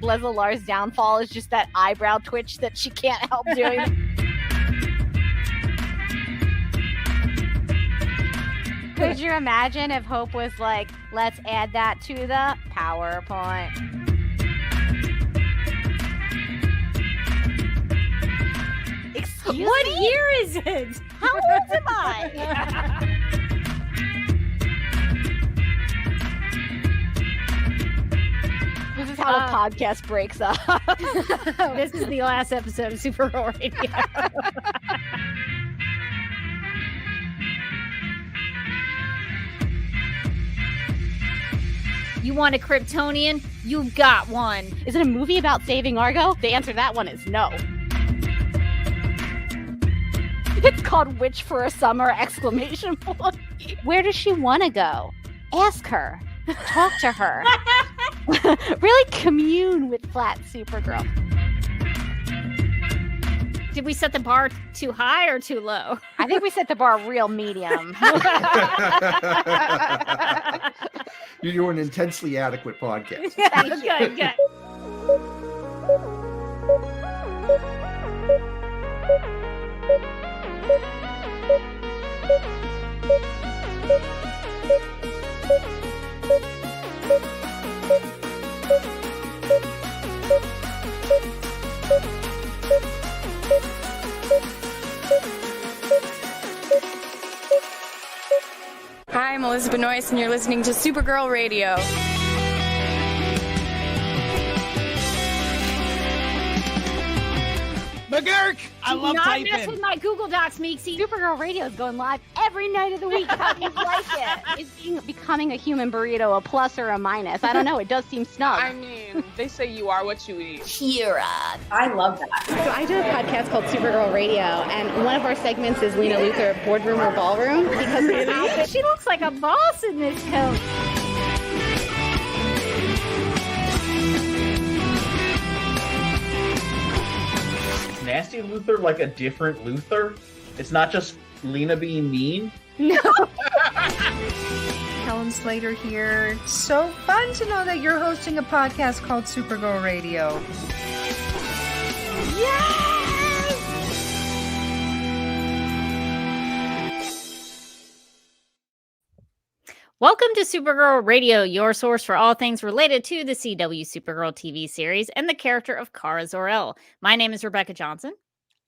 Leslie Lar's downfall is just that eyebrow twitch that she can't help doing. Could you imagine if Hope was like, let's add that to the PowerPoint? Excuse what me? year is it? How old am I? This is how the podcast breaks up. This is the last episode of Supergirl Radio. You want a Kryptonian? You've got one. Is it a movie about saving Argo? The answer to that one is no. It's called Witch for a Summer! ! Where does she want to go? Ask her. Talk to her. Really commune with flat Supergirl. Did we set the bar too high or too low? I think we set the bar real medium. You're an intensely adequate podcast. Good. Hi, I'm Elizabeth Noyce, and you're listening to Supergirl Radio. McGurk! I love Not typing. mess with my Google Docs, Meeksy. Supergirl Radio is going live every night of the week. How do you like it? Is becoming a human burrito a plus or a minus? I don't know. It does seem snug. I mean, they say you are what you eat. Kira. I love that. So I do a podcast called Supergirl Radio, and one of our segments is Lena Luthor, Boardroom or Ballroom, because She looks like a boss in this coat. Nasty Luthor like a different Luthor? It's not just Lena being mean? No. Helen Slater here. So fun to know that you're hosting a podcast called Supergirl Radio. Welcome to Supergirl Radio, your source for all things related to the CW Supergirl TV series and the character of Kara Zor-El. My name is Rebecca Johnson.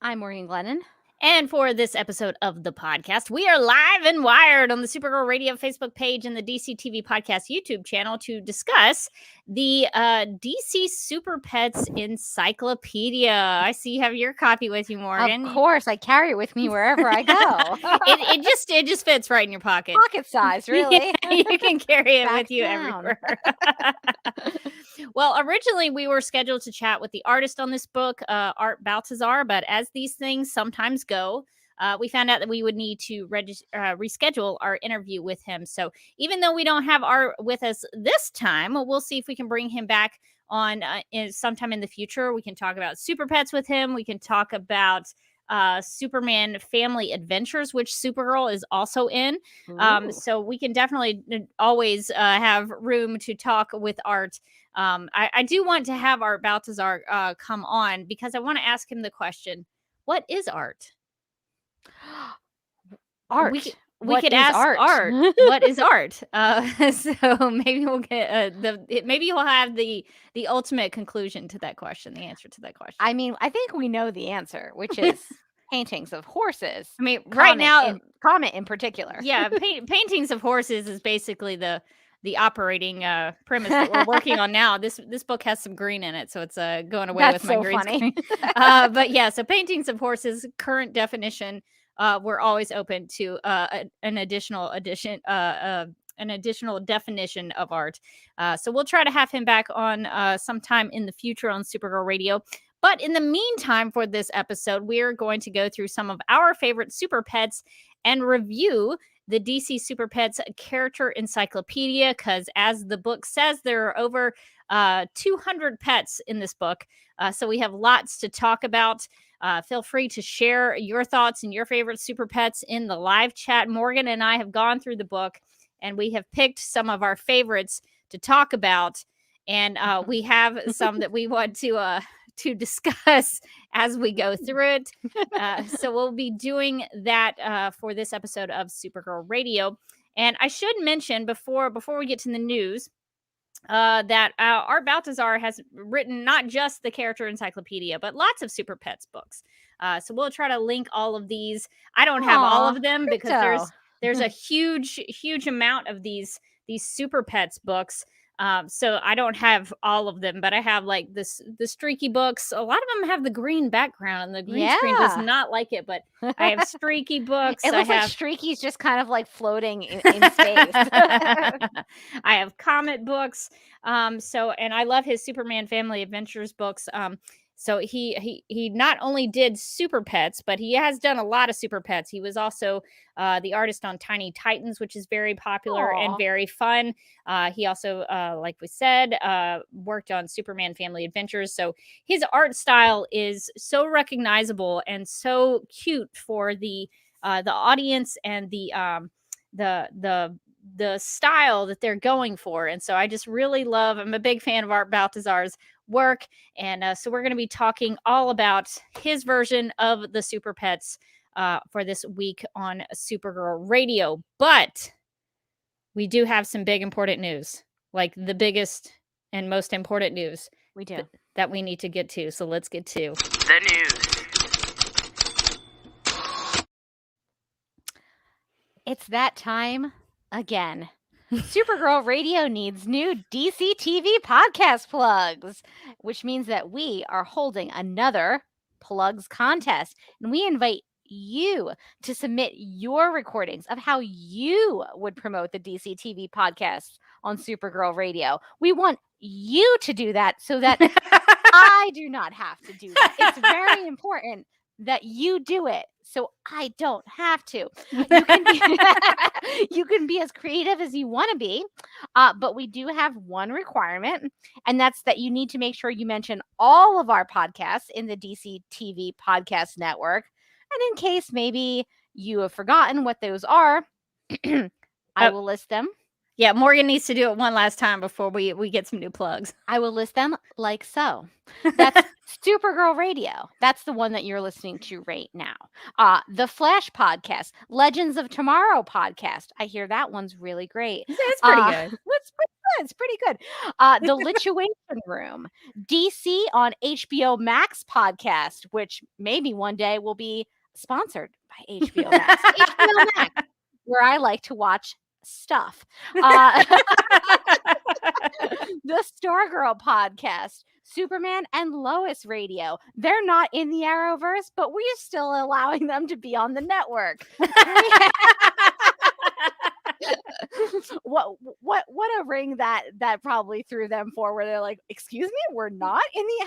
I'm Maureen Glennon. And for this episode of the podcast, we are live and wired on the Supergirl Radio Facebook page and the DC TV Podcast YouTube channel to discuss the DC Super-Pets Encyclopedia. I see you have your copy with you, Morgan. Of course, I carry it with me wherever I go. it just fits right in your pocket. Pocket size, really. Yeah, you can carry it Back with you down. everywhere. Well, originally we were scheduled to chat with the artist on this book, Art Baltazar, but as these things sometimes go, we found out that we would need to reschedule our interview with him. So even though we don't have Art with us this time, we'll see if we can bring him back on sometime in the future. We can talk about Super Pets with him. We can talk about Superman Family Adventures, which Supergirl is also in. So we can definitely always have room to talk with Art. I do want to have Art Baltazar come on because I want to ask him the question, what is art? Art. We could ask Art, what is art? So maybe we'll get maybe he'll have the ultimate conclusion to that question, the answer to that question. I mean, I think we know the answer, which is paintings of horses. I mean, right now, Comet in particular. Yeah, paintings of horses is basically the operating premise that we're working on now. This book has some green in it, so it's going away That's with my so green funny. screen. But yeah, so paintings of horses, current definition. We're always open to an additional definition of art. So we'll try to have him back on sometime in the future on Supergirl Radio. But in the meantime, for this episode, we are going to go through some of our favorite Super Pets and review the DC Super-Pets Character Encyclopedia, because as the book says, there are over 200 pets in this book. So we have lots to talk about. Feel free to share your thoughts and your favorite Super Pets in the live chat. Morgan and I have gone through the book, and we have picked some of our favorites to talk about. and we have some that we want to discuss as we go through it. So we'll be doing that for this episode of Supergirl Radio. And I should mention before we get to the news that Art Baltazar has written not just the Character Encyclopedia, but lots of Super Pets books. So we'll try to link all of these. I don't have all of them because there's a huge amount of these Super Pets books. So I don't have all of them, but I have like the streaky books. A lot of them have the green background, and the green screen does not like it. But I have streaky books. It looks like Streaky's just kind of like floating in space. I have comic books. And I love his Superman Family Adventures books. So he not only did Super Pets, but he has done a lot of Super Pets. He was also the artist on Tiny Titans, which is very popular and very fun. He also, like we said, worked on Superman Family Adventures. So his art style is so recognizable and so cute for the audience and the style that they're going for. And so I just really I'm a big fan of Art Baltazar's work. And so we're going to be talking all about his version of the Super Pets for this week on Supergirl Radio. But we do have some big important news, like the biggest and most important news we do that we need to get to. So let's get to the news. It's that time again. Supergirl Radio needs new DC TV podcast plugs, which means that we are holding another plugs contest, and we invite you to submit your recordings of how you would promote the DC TV podcast on Supergirl Radio. We want you to do that so that I do not have to do that. It's very important that you do it so I don't have to. You can be as creative as you want to be, but we do have one requirement, and that's that you need to make sure you mention all of our podcasts in the DC TV podcast network. And in case maybe you have forgotten what those are, I will list them. Yeah, Morgan needs to do it one last time before we get some new plugs. I will list them like so. That's Supergirl Radio. That's the one that you're listening to right now. The Flash podcast, Legends of Tomorrow podcast. I hear that one's really great. It's pretty good. It's pretty good. The Lituation Room, DC on HBO Max podcast, which maybe one day will be sponsored by HBO Max. HBO Max, where I like to watch stuff. The Stargirl podcast, Superman and Lois Radio. They're not in the Arrowverse, but we're still allowing them to be on the network. What a ring that probably threw them for, where they're like, excuse me, we're not in the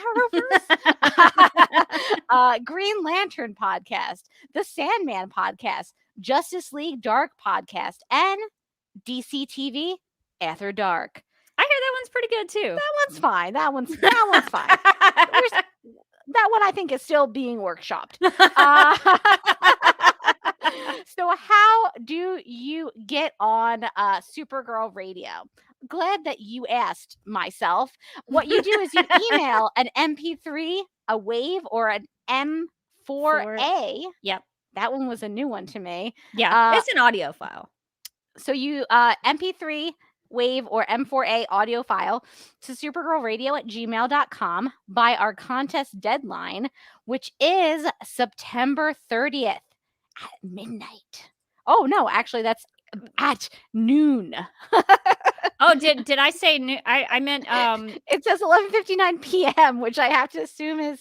Arrowverse. Green Lantern podcast, the Sandman podcast, Justice League Dark podcast, and DC TV After Dark. I hear that one's pretty good too. That one's fine. That one's fine. That one I think is still being workshopped. So how do you get on Supergirl Radio? Glad that you asked, myself. What you do is you email an MP3, a WAV, or an M4A. Yep. That one was a new one to me. Yeah, it's an audio file. So you MP3, WAV, or M4A audio file to supergirlradio@gmail.com by our contest deadline, which is September 30th at midnight. Oh, no, actually, that's at noon. Oh, did I say noon? I meant it says 11:59 p.m., which I have to assume is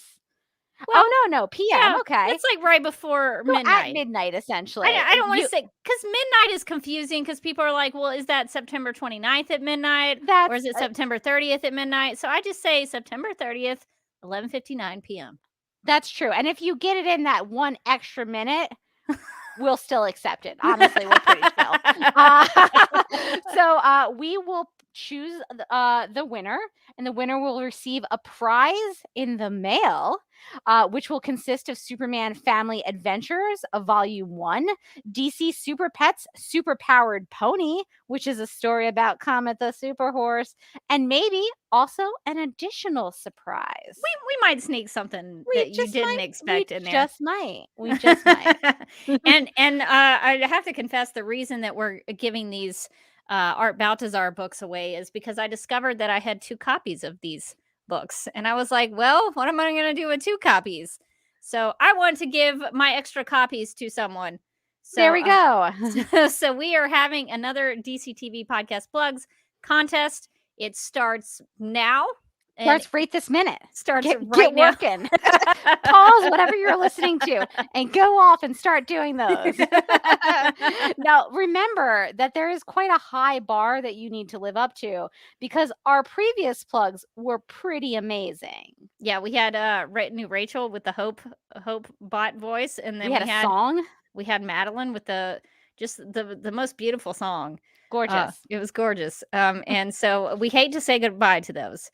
no, p.m. Yeah, okay, it's like right before midnight. At midnight, essentially. I don't want to say, because midnight is confusing, because people are like, well, is that September 29th at midnight, or is it September 30th at midnight? So I just say September 30th, 11:59 p.m. That's true. And if you get it in that one extra minute, we'll still accept it. Honestly, we're pretty chill. So we will choose the winner, and the winner will receive a prize in the mail, which will consist of Superman Family Adventures, Volume 1, DC Super-Pets Super-Powered Pony, which is a story about Comet the Super Horse, and maybe also an additional surprise. We might sneak something that you didn't expect in there. We just might. and I have to confess, the reason that we're giving these Art Baltazar books away is because I discovered that I had 2 copies of these books, and I was like, well, what am I going to do with 2 copies? So I want to give my extra copies to someone. So, there we go. So we are having another DC TV podcast plugs contest. It starts now. Starts right this minute. Get now. Working. Pause whatever you're listening to and go off and start doing those. Now, remember that there is quite a high bar that you need to live up to, because our previous plugs were pretty amazing. Yeah, we had new Rachel with the Hope bot voice, and then we had a song. We had Madeline with the most beautiful song. Gorgeous. It was gorgeous. And so we hate to say goodbye to those.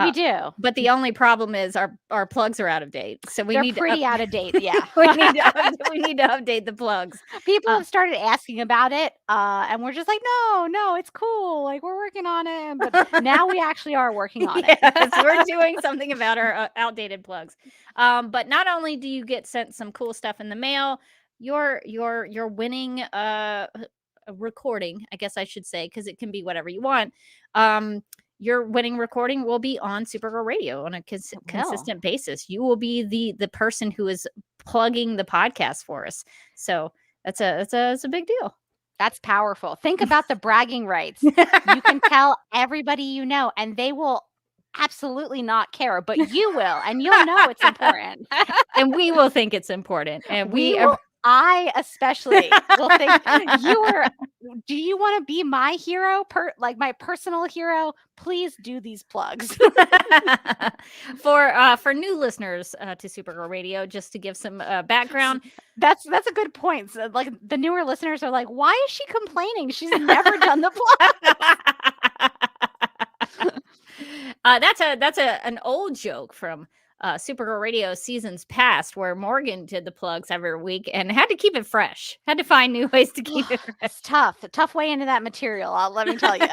We do, but the only problem is our plugs are out of date, so they're pretty out of date. Yeah, we need to update the plugs. People have started asking about it, and we're just like, no, it's cool. Like, we're working on it, but now we actually are working on it. Yes, we're doing something about our outdated plugs. But not only do you get sent some cool stuff in the mail, you're winning a recording, I guess I should say, because it can be whatever you want. Your winning recording will be on Supergirl Radio on a consistent basis. You will be the person who is plugging the podcast for us. So that's a big deal. That's powerful. Think about the bragging rights. You can tell everybody you know, and they will absolutely not care, but you will, and you'll know it's important. And we will think it's important. And I especially will think do you want to be my hero, like my personal hero? Please do these plugs. For new listeners to Supergirl Radio, just to give some background. That's a good point. So, like, the newer listeners are like, why is she complaining? She's never done the plug. That's an old joke from Supergirl Radio seasons past, where Morgan did the plugs every week and had to keep it fresh. Had to find new ways to keep it fresh. It's tough. A tough way into that material, let me tell you.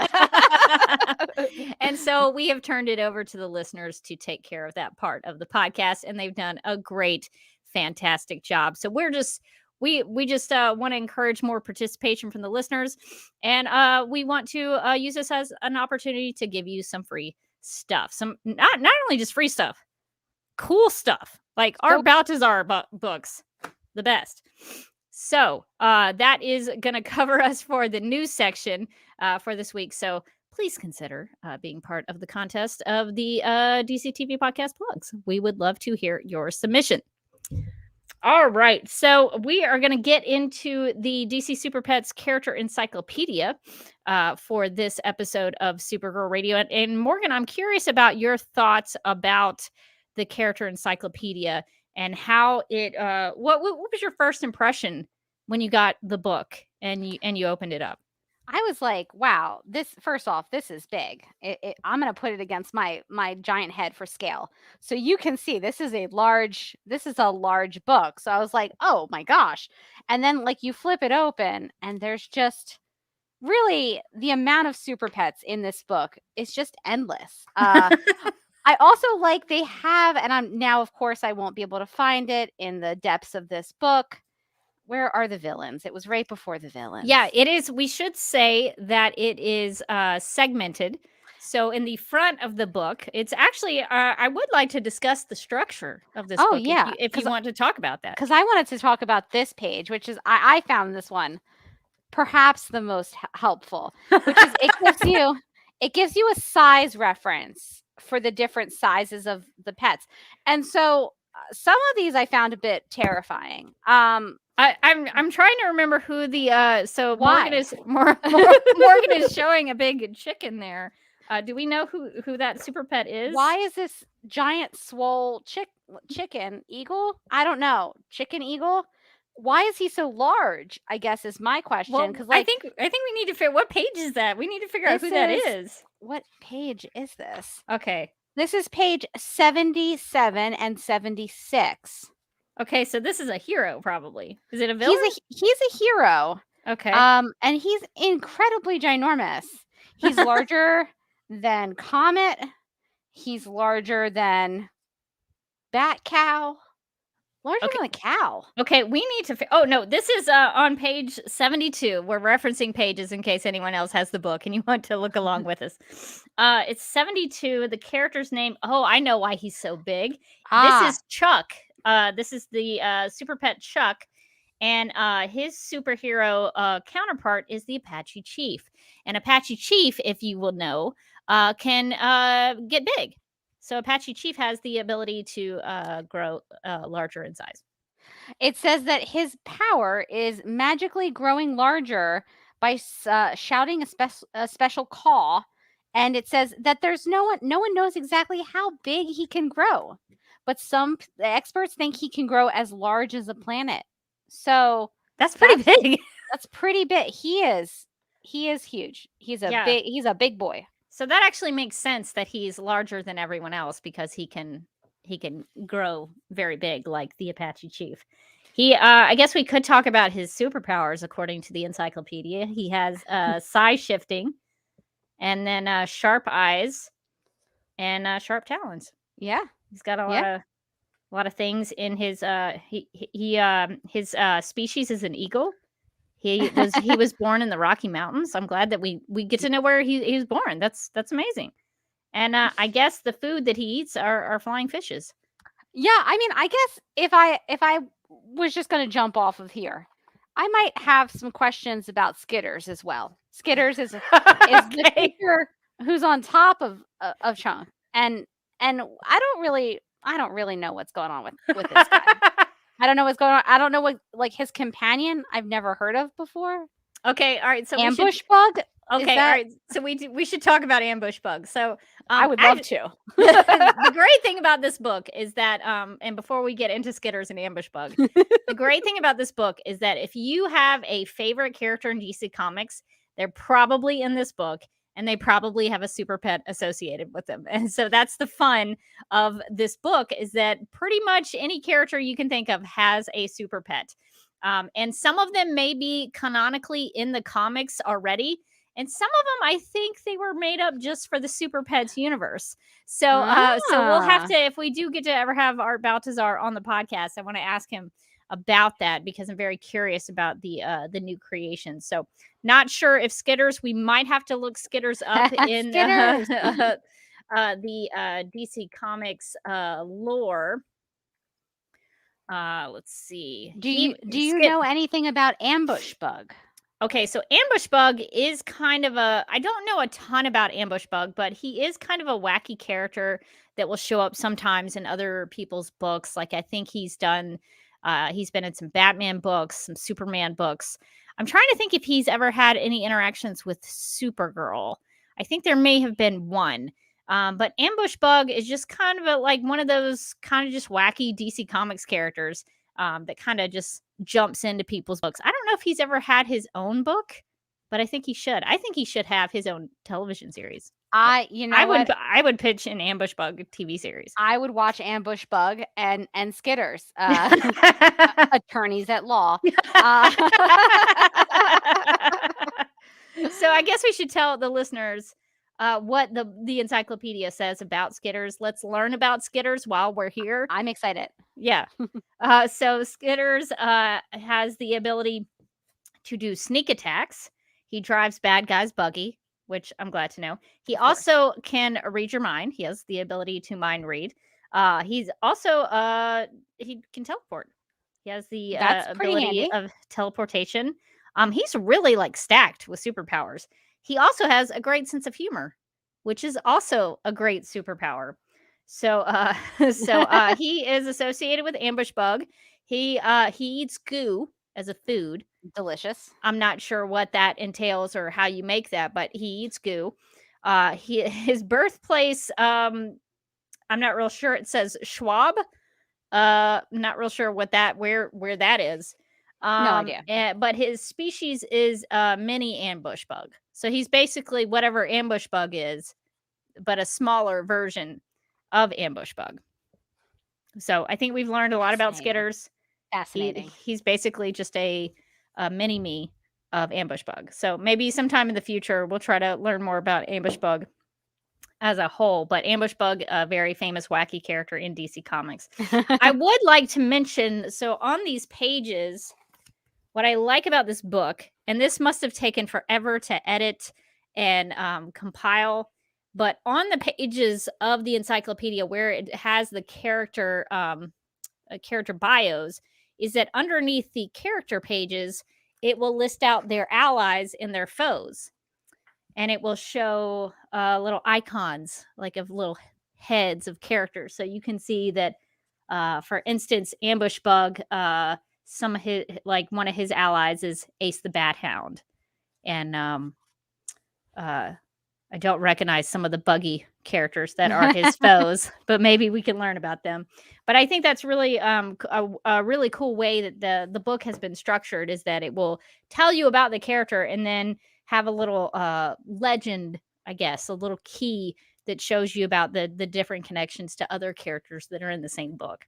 And so we have turned it over to the listeners to take care of that part of the podcast, and they've done a great, fantastic job. So we just want to encourage more participation from the listeners, and we want to use this as an opportunity to give you some free stuff. Some not only just free stuff, cool stuff, like our Baltazar books, the best. So that is going to cover us for the news section for this week. So please consider being part of the contest of the DC TV podcast plugs. We would love to hear your submission. All right, so we are going to get into the DC Super-Pets Character Encyclopedia for this episode of Supergirl Radio. And Morgan, I'm curious about your thoughts about the Character Encyclopedia and how it. What was your first impression when you got the book and you opened it up? I was like, wow, first off, this is big. I'm going to put it against my giant head for scale. So you can see this is a large book. So I was like, oh my gosh. And then, like, you flip it open and there's just really the amount of Super Pets in this book is just endless. I also like they have, and I'm now, of course, I won't be able to find it in the depths of this book. Where are the villains? It was right before the villains. Yeah, it is. We should say that it is segmented. So in the front of the book, it's actually, I would like to discuss the structure of this book. Oh, yeah. If you want to talk about that. Because I wanted to talk about this page, which is, I found this one perhaps the most helpful, which is it gives you a size reference for the different sizes of the pets. And so some of these I found a bit terrifying. I'm trying to remember who the Morgan is showing a big chicken there. Do we know who that super pet is? Why is this giant swole chicken eagle? I don't know. Chicken eagle? why is he so large? I guess is my question. Well, Because I think we need to figure what page is that. We need to figure out who that is. What page is this? Okay. This is page 77 and 76. Okay, so this is a hero, probably. Is it a villain? He's a hero. Okay. And he's incredibly ginormous. He's larger than Comet. He's larger than Bat Cow. Larger than a cow. Okay, we need to. Oh no, this is on page 72. We're referencing pages in case anyone else has the book and you want to look along with us. It's 72. The character's name. Oh, I know why he's so big. This is Chuck. This is the super pet Chuck, and his superhero counterpart is the Apache Chief. And Apache Chief, if you will know, can get big. So Apache Chief has the ability to grow larger in size. It says that his power is magically growing larger by shouting a special call, and it says that there's no one knows exactly how big he can grow, but some experts think he can grow as large as a planet. So that's pretty big. That's pretty big. He is huge. He's a big boy. So that actually makes sense that he's larger than everyone else because he can grow very big like the Apache Chief. I guess we could talk about his superpowers according to the encyclopedia. He has size shifting, and then sharp eyes, and sharp talons. Yeah, he's got a lot of things in his. His species is an eagle. He was born in the Rocky Mountains. I'm glad that we get to know where he was born. That's amazing. And I guess the food that he eats are flying fishes. Yeah, I mean, I guess if I was just going to jump off of here, I might have some questions about Skitters as well. Skitters is the figure who's on top of Chunk, and I don't really know what's going on with this guy. I don't know what's going on. I don't know what, like, his companion I've never heard of before. Okay, all right. So Ambush Bug. Okay, all right. So we should talk about Ambush Bug. So I would love to. The great thing about this book is that, and before we get into Skitters and Ambush Bug, the great thing about this book is that if you have a favorite character in DC Comics, they're probably in this book. And they probably have a super pet associated with them. And so that's the fun of this book, is that pretty much any character you can think of has a super pet. And some of them may be canonically in the comics already. And some of them, I think they were made up just for the Super Pets universe. So we'll have to, if we do get to ever have Art Baltazar on the podcast, I want to ask him about that because I'm very curious about the new creations. So not sure if Skitters, we might have to look Skitters up in the DC Comics lore. Let's see. Do you know anything about Ambush Bug? Okay, so Ambush Bug is kind of I don't know a ton about Ambush Bug, but he is kind of a wacky character that will show up sometimes in other people's books. Like I think he's been in some Batman books, some Superman books. I'm trying to think if he's ever had any interactions with Supergirl. I think there may have been one. But Ambush Bug is just kind of like one of those kind of just wacky DC Comics characters that kind of just jumps into people's books. I don't know if he's ever had his own book, but I think he should. I think he should have his own television series. I would pitch an Ambush Bug TV series. I would watch Ambush Bug and Skitters, attorneys at law. So I guess we should tell the listeners what the encyclopedia says about Skitters. Let's learn about Skitters while we're here. I'm excited. Yeah. So Skitters has the ability to do sneak attacks. He drives bad guys buggy, which I'm glad to know. He also can read your mind. He has the ability to mind read. He's also he can teleport. He has the ability of teleportation. He's really like stacked with superpowers. He also has a great sense of humor, which is also a great superpower. So he is associated with Ambush Bug. He eats goo as a food. Delicious. I'm not sure what that entails or how you make that, but he eats goo. His birthplace, I'm not real sure. It says Schwab. Not real sure what where that is. idea. But his species is a mini ambush bug. So he's basically whatever ambush bug is, but a smaller version of ambush bug. So I think we've learned a lot about Skitters. Fascinating. He's basically just a mini me of ambush bug. So maybe sometime in the future we'll try to learn more about ambush bug as a whole. But ambush bug, a very famous wacky character in DC Comics. I would like to mention, so on these pages, what I like about this book, and this must have taken forever to edit and compile, but on the pages of the encyclopedia where it has the character bios, is that underneath the character pages, it will list out their allies and their foes. And it will show little icons, like of little heads of characters. So you can see that, for instance, Ambush Bug, some of his, like one of his allies is Ace the Bat Hound. And I don't recognize some of the buggy characters that are his foes, but maybe we can learn about them. But I think that's really a really cool way that the book has been structured, is that it will tell you about the character and then have a little legend, I guess, a little key that shows you about the different connections to other characters that are in the same book.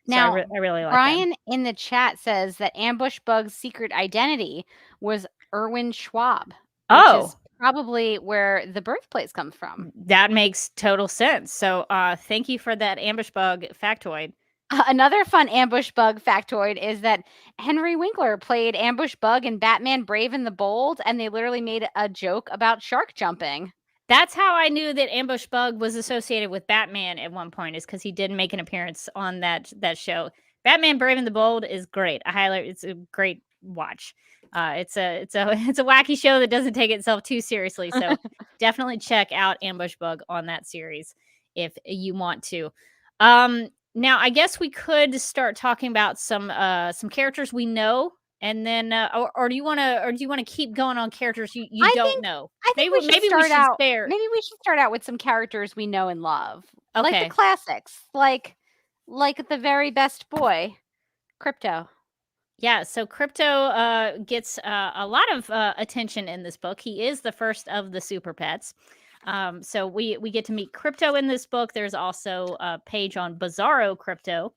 Now, so I really like Brian that. in the chat says that Ambush Bug's secret identity was Erwin Schwab. Which is probably where the birthplace comes from. That makes total sense. So thank you for that Ambush Bug factoid. Another fun Ambush Bug factoid is that Henry Winkler played Ambush Bug in Batman Brave and the Bold, and they literally made a joke about shark jumping. That's how I knew that Ambush Bug was associated with Batman at one point, is because he did make an appearance on that show. Batman Brave and the Bold is great. It's a great watch. It's a wacky show that doesn't take itself too seriously. So definitely check out Ambush Bug on that series if you want to. Now I guess we could start talking about some characters we know, and then or do you want to keep going on characters you don't know? I think maybe we should start out with some characters we know and love. Okay. Like the classics, like the very best boy, Krypto. Yeah, so Krypto gets a lot of attention in this book. He is the first of the Super-Pets. So we get to meet Krypto in this book. There's also a page on Bizarro Krypto,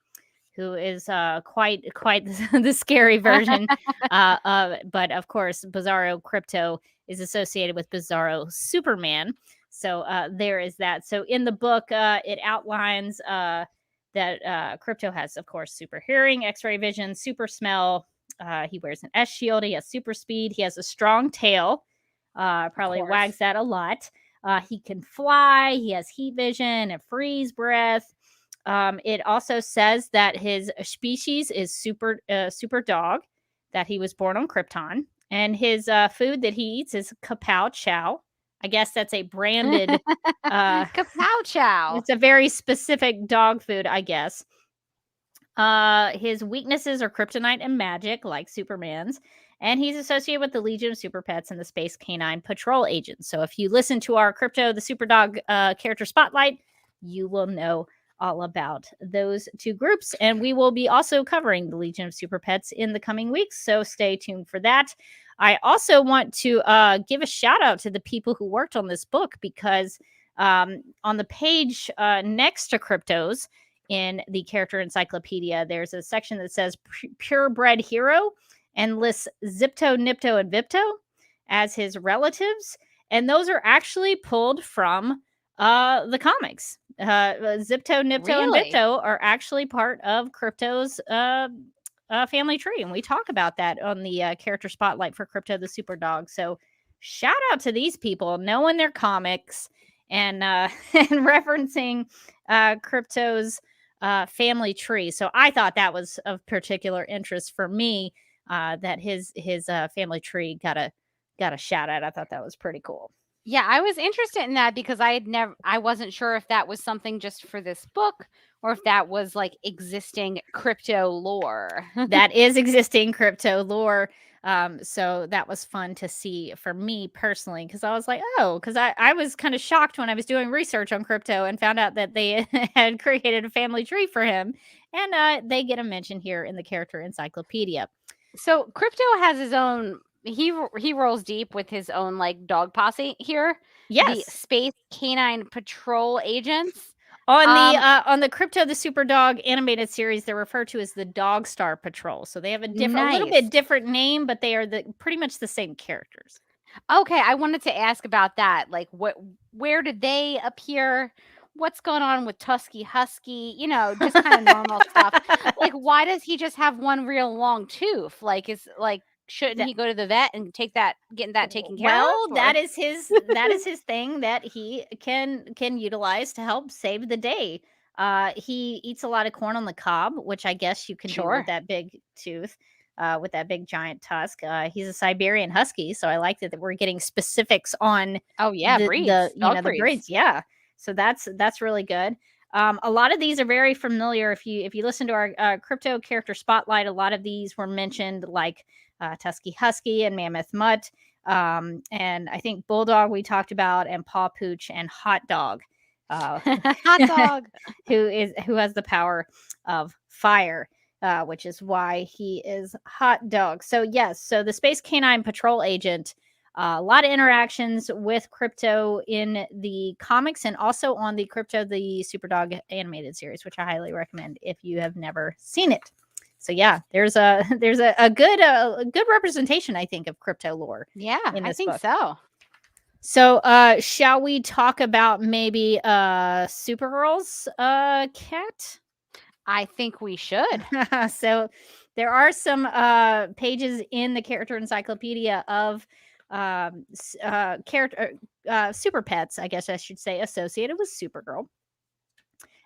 who is quite the scary version. But of course, Bizarro Krypto is associated with Bizarro Superman. So there is that. So in the book, it outlines that Krypto has, of course, super hearing, X-ray vision, super smell. He wears an S shield. He has super speed. He has a strong tail. Probably wags that a lot. He can fly. He has heat vision and freeze breath. It also says that his species is super dog, that he was born on Krypton, and his food that he eats is kapow chow. I guess that's a branded kapow chow. It's a very specific dog food, I guess. His weaknesses are kryptonite and magic, like Superman's, and he's associated with the Legion of Super-Pets and the Space Canine Patrol agents. So if you listen to our Krypto the Super Dog character spotlight, you will know all about those two groups, and we will be also covering the Legion of Super-Pets in the coming weeks, so stay tuned for that. I also want to give a shout out to the people who worked on this book, because on the page next to Krypto's in the character encyclopedia, there's a section that says purebred hero and lists Zipto, Nipto, and Vipto as his relatives, and those are actually pulled from the comics. Zipto, Nipto, and Vipto are actually part of Krypto's family tree, and we talk about that on the character spotlight for Krypto the Super Dog. So shout out to these people knowing their comics and referencing Krypto's family tree. So I thought that was of particular interest for me, that his family tree got a shout out. I thought that was pretty cool. Yeah, I was interested in that because I wasn't sure if that was something just for this book or if that was like existing Krypto lore. That is existing Krypto lore. So that was fun to see for me personally, because I was like, because I was kind of shocked when I was doing research on Krypto and found out that they had created a family tree for him, and they get a mention here in the character encyclopedia. So Krypto has his own. He rolls deep with his own like dog posse here. Yes. The Space Canine Patrol agents. On the Krypto the Super Dog animated series, they're referred to as the Dog Star Patrol. So they have a little bit different name, but they are pretty much the same characters. Okay, I wanted to ask about that. Like, where did they appear? What's going on with Tusky Husky? You know, just kind of normal stuff. Like, why does he just have one real long tooth? Like, shouldn't he go to the vet and getting that taken care of? Well, that is his thing that he can utilize to help save the day. He eats a lot of corn on the cob, which I guess you can do with that big tooth. With that big giant tusk. He's a Siberian Husky, so I like that we're getting specifics on breeds. The breeds. Yeah. So that's really good. A lot of these are very familiar. If you listen to our Krypto character spotlight, a lot of these were mentioned, like Tusky Husky and Mammoth Mutt. And I think Bulldog we talked about, and Paw Pooch and Hot Dog. Hot Dog. who has the power of fire. Which is why he is Hot Dog. So yes, so the Space Canine Patrol agent, a lot of interactions with Krypto in the comics and also on the Krypto the Super Dog animated series, which I highly recommend if you have never seen it. So yeah, there's a good representation, I think, of Krypto lore. Yeah, I think so. So shall we talk about maybe Supergirl's cat? I think we should. So there are some pages in the character encyclopedia of super pets, I guess I should say, associated with Supergirl.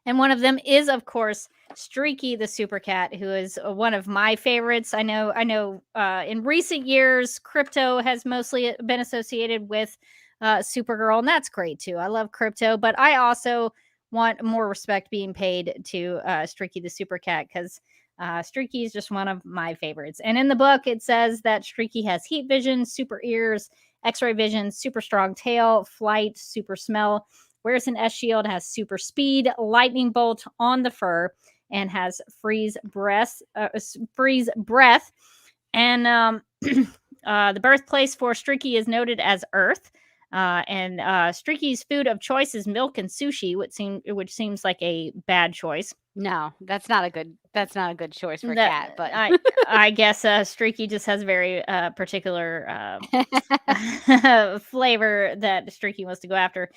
And one of them is, of course, Streaky the Super Cat, who is one of my favorites. I know in recent years, Krypto has mostly been associated with Supergirl, and that's great too. I love Krypto, but I also want more respect being paid to Streaky the Super Cat, because Streaky is just one of my favorites. And in the book, it says that Streaky has heat vision, super ears, x-ray vision, super strong tail, flight, super smell, wears an S shield, has super speed, lightning bolt on the fur, and has freeze breath. And the birthplace for Streaky is noted as Earth. And Streaky's food of choice is milk and sushi, which seems like a bad choice. No, that's not a good choice for a cat. But I guess Streaky just has very particular flavor that Streaky wants to go after.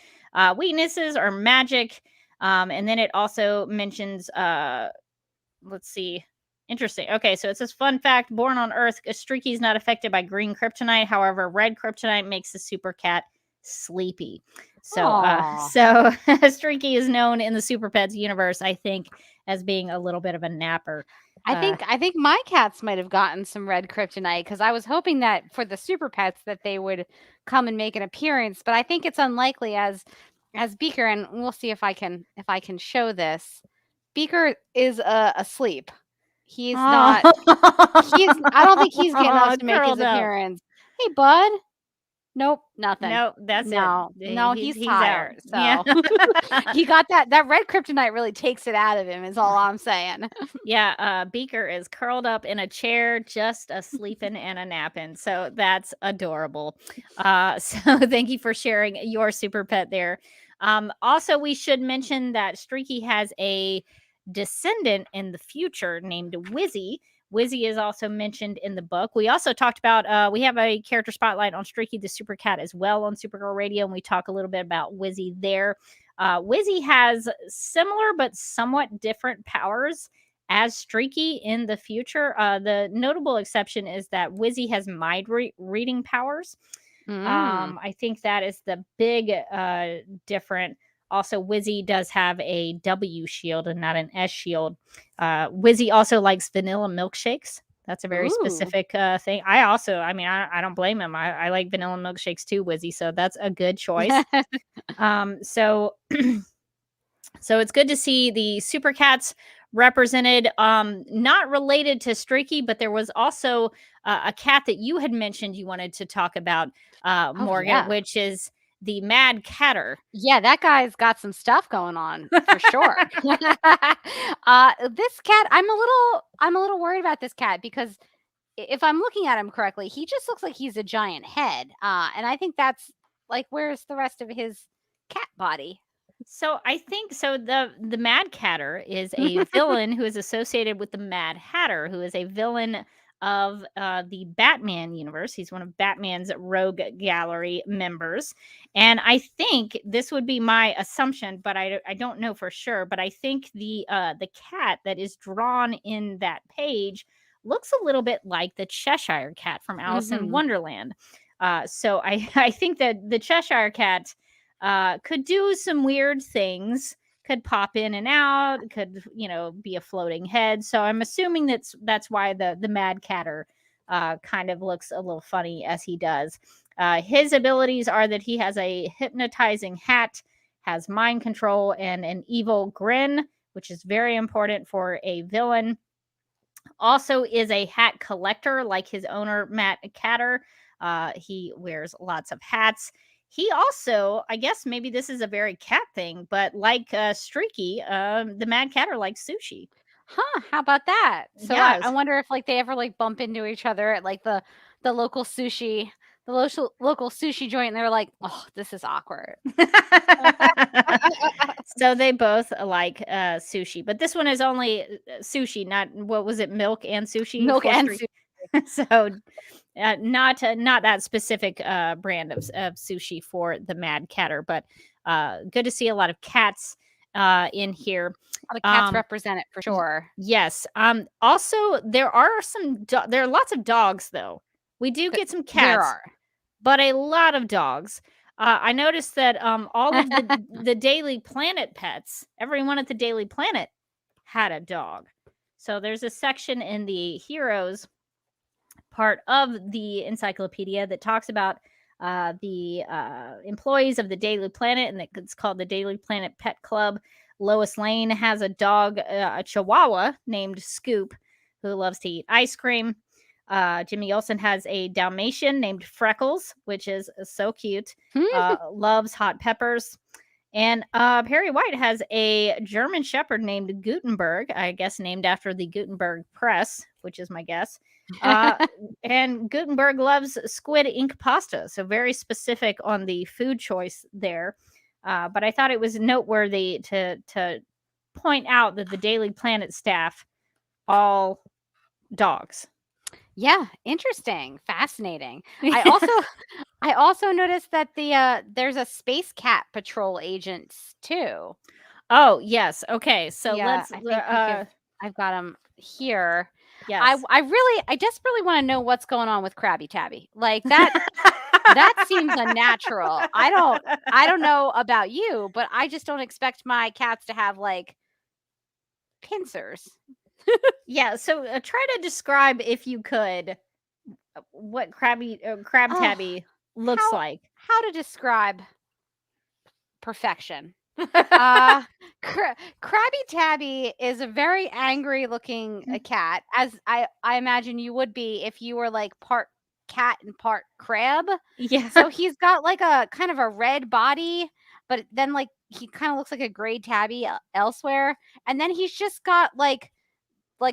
Weaknesses are magic, and then it also mentions. Let's see. Interesting. Okay, so it says, fun fact: born on Earth, Streaky is not affected by green kryptonite. However, red kryptonite makes the super cat sleepy. So Streaky is known in the Super Pets universe, I think, as being a little bit of a napper. I think my cats might have gotten some red kryptonite, because I was hoping that for the Super Pets that they would come and make an appearance, but I think it's unlikely as Beaker, and we'll see if I can show this. Beaker is asleep. He's not. I don't think he's getting up to make his appearance. Hey, bud. Nope, nothing. No, that's it. No, he's tired. So yeah. He got that red kryptonite really takes it out of him, is all I'm saying. Yeah, Beaker is curled up in a chair, just a sleeping and a napping. So that's adorable. So thank you for sharing your super pet there. Also, we should mention that Streaky has a descendant in the future named Wizzy. Wizzy is also mentioned in the book. We also talked about, we have a character spotlight on Streaky the Super Cat as well on Supergirl Radio, and we talk a little bit about Wizzy there. Wizzy has similar but somewhat different powers as Streaky in the future. The notable exception is that Wizzy has mind reading powers. I think that is the big different. Also, Wizzy does have a W shield and not an S shield. Wizzy also likes vanilla milkshakes. That's a very specific thing. I don't blame him. I like vanilla milkshakes too, Wizzy. So that's a good choice. So it's good to see the Super Cats represented. Not related to Streaky, but there was also a cat that you had mentioned you wanted to talk about, Morgan, which is the Mad Catter. Yeah, that guy's got some stuff going on for sure. This cat, I'm a little worried about this cat, because if I'm looking at him correctly, he just looks like he's a giant head. And I think that's like, where's the rest of his cat body? So I think so. The Mad Catter is a villain who is associated with the Mad Hatter, who is a villain of the Batman universe. He's one of Batman's rogue gallery members, and I think this would be my assumption, but I don't know for sure. But I think the cat that is drawn in that page looks a little bit like the Cheshire Cat from Alice in Wonderland. So I think that the Cheshire Cat could do some weird things, could pop in and out, could, be a floating head. So I'm assuming that's why the Mad Catter kind of looks a little funny as he does. His abilities are that he has a hypnotizing hat, has mind control, and an evil grin, which is very important for a villain. Also is a hat collector like his owner, Matt Catter. He wears lots of hats. He also, I guess maybe this is a very cat thing, but like Streaky, the Mad Catter likes sushi. Huh? How about that? So Yes. I wonder if like they ever like bump into each other at like the local sushi, local sushi joint, and they're like, oh, this is awkward. So they both like sushi, but this one is only sushi, not what was it, milk and sushi? Milk for and Streaky. So not that specific brand of sushi for the Mad Catter, but good to see a lot of cats in here. A lot of cats represented for sure. Yes. Also, there are there are lots of dogs though. We do get some cats, There are. but a lot of dogs. I noticed that all of the Daily Planet pets, everyone at the Daily Planet had a dog. So there's a section in the Heroes part of the encyclopedia that talks about the employees of the Daily Planet, and it's called the Daily Planet Pet Club. Lois Lane has a dog, a Chihuahua named Scoop, who loves to eat ice cream. Jimmy Olsen has a Dalmatian named Freckles, which is so cute. Loves hot peppers. And Perry White has a German Shepherd named Gutenberg, I guess named after the Gutenberg Press, which is my guess. And Gutenberg loves squid ink pasta, so very specific on the food choice there. But I thought it was noteworthy to point out that the Daily Planet staff all dogs. Yeah, interesting, fascinating. I also noticed that there's a Space Cat Patrol agents too. Oh yes, okay. So Yeah, let's. I think I've got them here. Yes. I desperately want to know what's going on with Krabby Tabby. Like that that seems unnatural. I don't know about you, but I just don't expect my cats to have like pincers. Yeah. So try to describe, if you could, what Crab Tabby looks like. How to describe perfection? Krabby Tabby is a very angry looking cat, as I imagine you would be if you were like part cat and part crab. Yeah. So he's got like a kind of a red body, but then like he kind of looks like a gray tabby elsewhere, and then he's just got like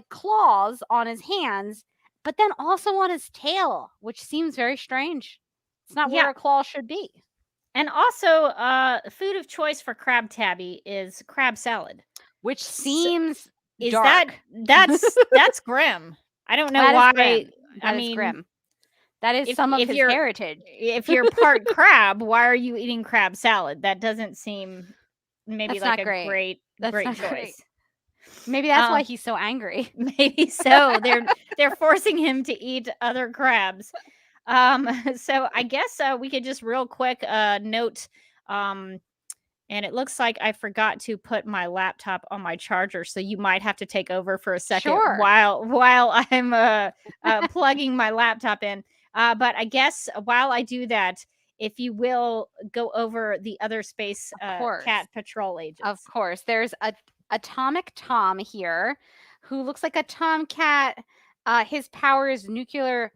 claws on his hands, but then also on his tail, which seems very strange. It's not where a claw should be. And also, food of choice for Crab Tabby is crab salad, which seems is dark. that's grim. I don't know why. That is grim. That is some of his heritage. If you're part crab, why are you eating crab salad? That doesn't seem maybe like a great choice. Maybe that's why he's so angry. Maybe so. They're forcing him to eat other crabs. So I guess we could just real quick note, and it looks like I forgot to put my laptop on my charger, so you might have to take over for a second while I'm plugging my laptop in. But I guess while I do that, if you will go over the other Space Cat Patrol agents. Of course. There's Atomic Tom here, who looks like a tomcat. His power is nuclear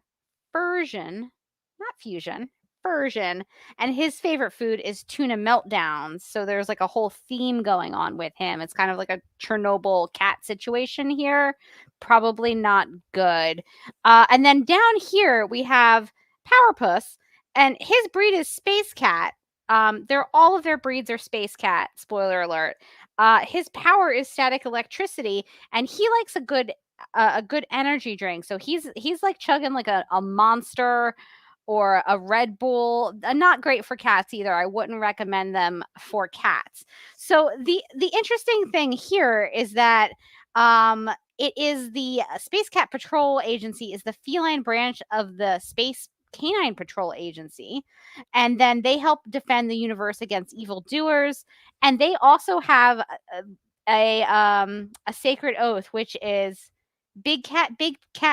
fusion, not fusion. version. And his favorite food is tuna meltdowns. So there's like a whole theme going on with him. It's kind of like a Chernobyl cat situation here. Probably not good. And then down here we have Powerpuss, and his breed is Space Cat. All of their breeds are Space Cat. Spoiler alert. His power is static electricity, and he likes a good energy drink. So he's like chugging like a Monster or a Red Bull. Not great for cats either. I wouldn't recommend them for cats. So the interesting thing here is that it is the Space Cat Patrol Agency is the feline branch of the Space Canine Patrol Agency, and then they help defend the universe against evildoers. And they also have a sacred oath, which is big cat,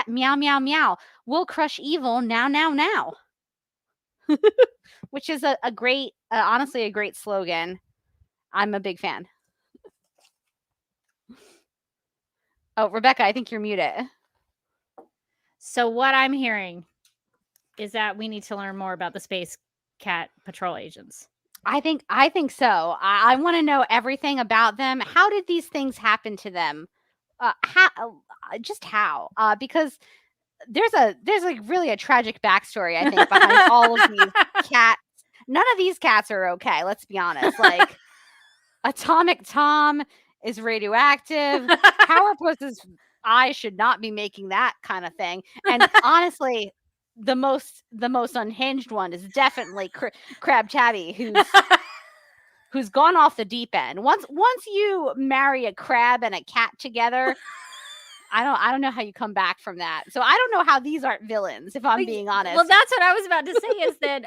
meow, meow, meow. We'll crush evil now, now, now. Which is a great, honestly, a great slogan. I'm a big fan. Oh, Rebecca, I think you're muted. So what I'm hearing is that we need to learn more about the Space Cat Patrol agents. I think so. I want to know everything about them. How did these things happen to them? How? Because there's like really a tragic backstory, I think, behind all of these cats. None of these cats are okay. Let's be honest. Like Atomic Tom is radioactive. Powerpuss's eye should not be making that kind of thing. And honestly, the most unhinged one is definitely Crab Tabby, who's gone off the deep end. Once you marry a crab and a cat together, I don't know how you come back from that. So I don't know how these aren't villains, if I'm being honest. Well, that's what I was about to say. Is that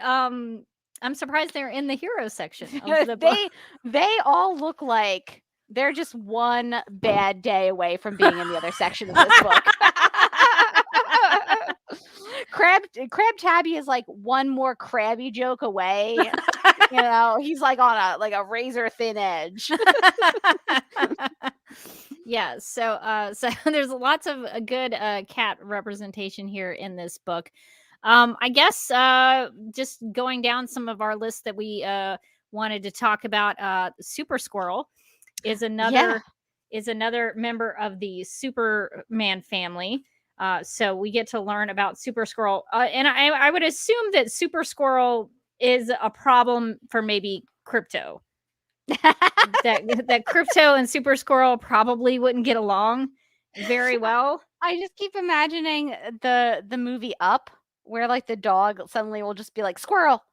I'm surprised they're in the hero section of the book. They all look like they're just one bad day away from being in the other section of this book. Crab Tabby is like one more crabby joke away. You know, he's like on a razor thin edge. Yeah, so there's lots of good cat representation here in this book. I guess just going down some of our lists that we wanted to talk about, Super Squirrel is another member of the Superman family. So we get to learn about Super Squirrel, and I would assume that Super Squirrel is a problem for maybe Krypto. that Krypto and Super Squirrel probably wouldn't get along very well. I just keep imagining the movie Up, where like the dog suddenly will just be like squirrel.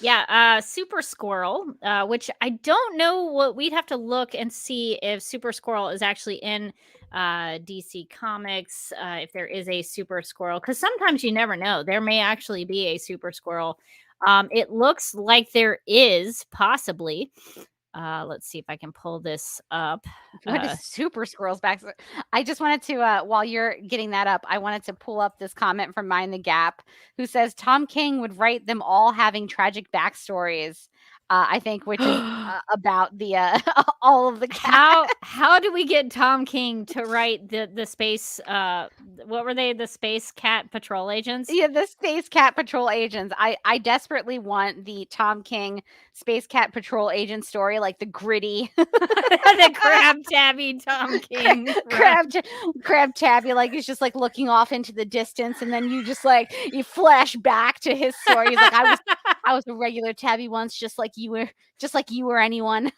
Yeah, Super Squirrel, which I don't know what we'd have to look and see if Super Squirrel is actually in DC Comics, if there is a Super Squirrel, because sometimes you never know. There may actually be a Super Squirrel. It looks like there is possibly. Let's see if I can pull this up. What is Super Squirrel's back? I just wanted to, while you're getting that up, I wanted to pull up this comment from Mind the Gap, who says Tom King would write them all having tragic backstories. I think, which is about the all of the cats. How do we get Tom King to write the space? What were they? The Space Cat Patrol Agents? Yeah, the Space Cat Patrol Agents. I desperately want the Tom King Space Cat Patrol Agent story, like the gritty, the Crab Tabby Tom King. Crab Tabby, like he's just like looking off into the distance, and then you just like you flash back to his story. He's like, I was a regular tabby once, just like you were anyone.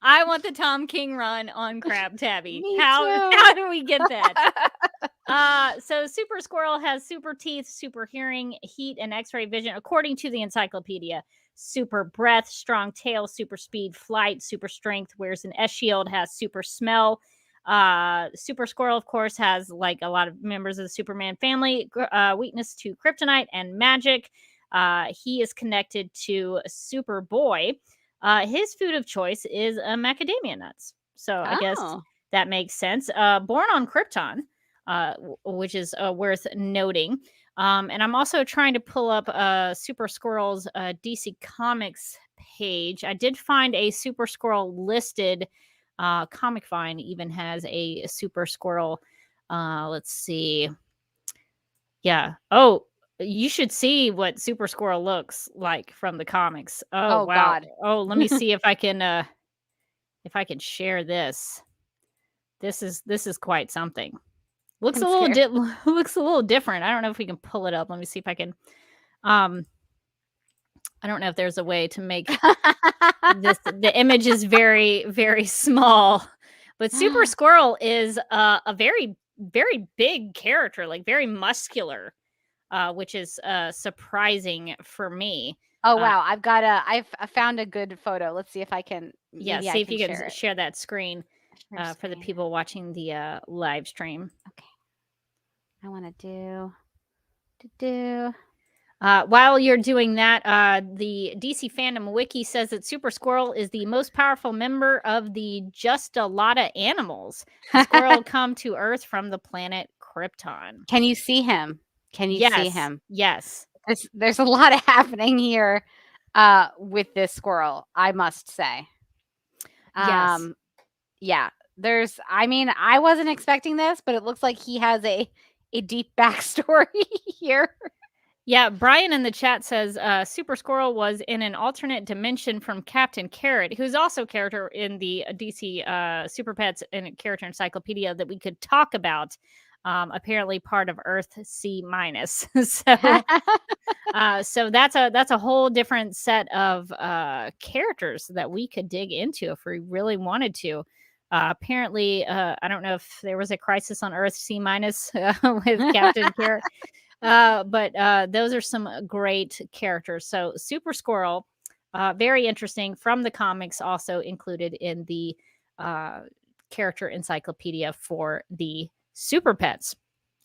I want the Tom King run on Crab Tabby. Me How do we get that? So Super Squirrel has super teeth, super hearing, heat, and X-ray vision, according to the encyclopedia. Super breath, strong tail, super speed, flight, super strength, wears an S-shield, has super smell. Super Squirrel, of course, has like a lot of members of the Superman family, weakness to kryptonite and magic. He is connected to Superboy. His food of choice is macadamia nuts. So I guess that makes sense. Born on Krypton, which is worth noting. And I'm also trying to pull up Super Squirrel's DC Comics page. I did find a Super Squirrel listed. Comic Vine even has a Super Squirrel. Let's see. Yeah. Oh, you should see what Super Squirrel looks like from the comics. Oh, Oh, wow. God. Oh, let me see if I can share this. This is quite something. Looks I'm a little scared. looks a little different. I don't know if we can pull it up. Let me see if I can. I don't know if there's a way to make this. The image is very, very small, but Super Squirrel is a very, very big character, like very muscular, which is surprising for me. Oh, wow. I found a good photo. Let's see if I can. Yeah, Maybe see I if you can can share it. share that screen Share for the screen. people watching the live stream. Okay. I want to do. While you're doing that, the DC Fandom Wiki says that Super Squirrel is the most powerful member of the Just a Lotta Animals. The squirrel come to Earth from the planet Krypton. Can you see him? Can you see him? Yes. There's a lot happening here with this squirrel, I must say. Yes. Yeah. I wasn't expecting this, but it looks like he has a deep backstory here. Yeah, Brian in the chat says Super Squirrel was in an alternate dimension from Captain Carrot, who's also a character in the DC Super-Pets and Character Encyclopedia that we could talk about. Apparently part of Earth C-. So that's a whole different set of characters that we could dig into if we really wanted to. Apparently, I don't know if there was a crisis on Earth C- with Captain Carrot. But those are some great characters. So Super Squirrel, very interesting from the comics, also included in the character encyclopedia for the Super-Pets.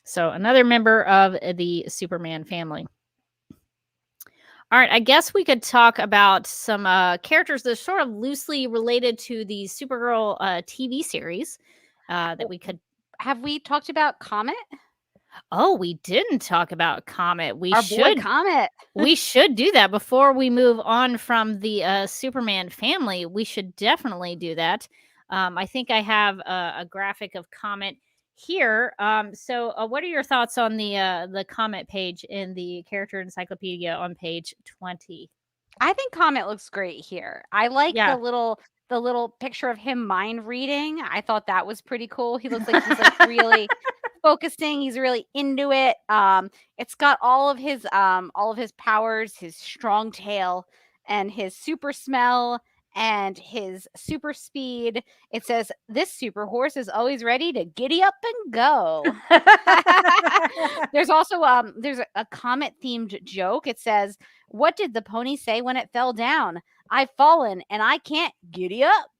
So another member of the Superman family. All right, I guess we could talk about some characters that are sort of loosely related to the Supergirl TV series that we could. Have we talked about Comet? Oh, we didn't talk about Comet. Our boy Comet. We should do that before we move on from the Superman family. We should definitely do that. I think I have a graphic of Comet here. So what are your thoughts on the Comet page in the Character Encyclopedia on page 20? I think Comet looks great here. I like the little picture of him mind reading. I thought that was pretty cool. He looks like he's like really focusing. He's really into it. It's got all of his powers, his strong tail, and his super smell and his super speed. It says this super horse is always ready to giddy up and go. There's also there's a Comet themed joke. It says, "What did the pony say when it fell down? I've fallen and I can't giddy up."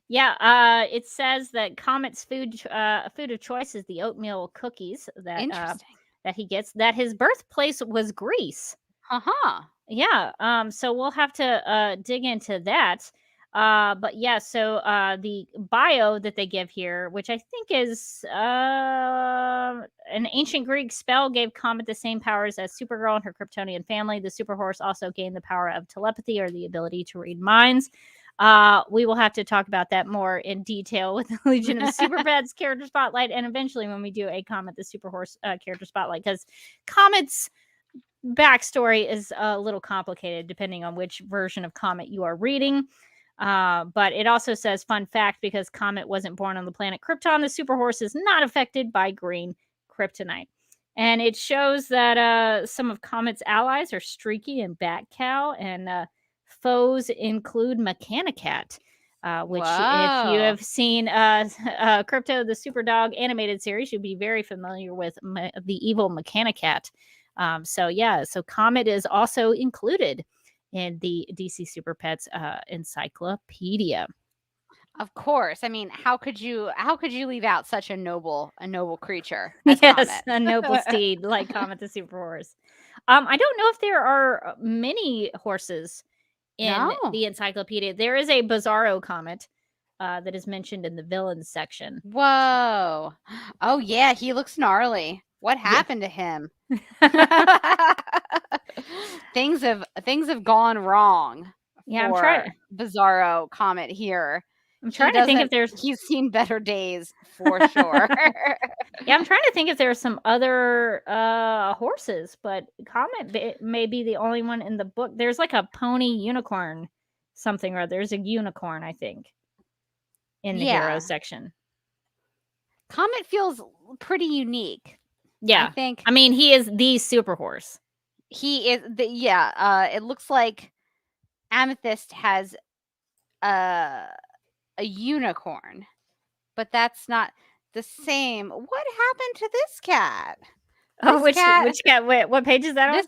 Yeah, it says that Comet's food of choice is the oatmeal cookies that he gets. That his birthplace was Greece. Yeah. So we'll have to dig into that. But yeah, so the bio that they give here, which I think is an ancient Greek spell, gave Comet the same powers as Supergirl and her Kryptonian family. The super horse also gained the power of telepathy, or the ability to read minds. We will have to talk about that more in detail with the Legion of Super-Pets character spotlight, and eventually when we do a Comet the Super Horse character spotlight, because Comet's backstory is a little complicated depending on which version of Comet you are reading. But it also says, fun fact, because Comet wasn't born on the planet Krypton, the super horse is not affected by green kryptonite. And it shows that some of Comet's allies are Streaky and Batcow, and foes include Mechanicat, which if you have seen Krypto the Super Dog animated series, you'll be very familiar with the evil Mechanicat. So Comet is also included in the DC Super-Pets Encyclopedia. Of course. I mean, how could you leave out such a noble creature? Yes, Comet? a noble steed like Comet the Super Horse. I don't know if there are many horses in the encyclopedia. There is a Bizarro Comet that is mentioned in the villains section. Whoa. Oh yeah, he looks gnarly. What happened to him? Things have gone wrong. Yeah, I'm trying. Bizarro Comet here. I'm trying to think if there's. He's seen better days for sure. Yeah, I'm trying to think if there's some other horses, but Comet may be the only one in the book. There's like a pony unicorn, something or other. There's a unicorn, I think, in the hero section. Comet feels pretty unique. Yeah, I think. I mean, he is the super horse. He is it looks like Amethyst has a unicorn, but that's not the same. What happened to this cat? Which cat? Wait, what page is that on?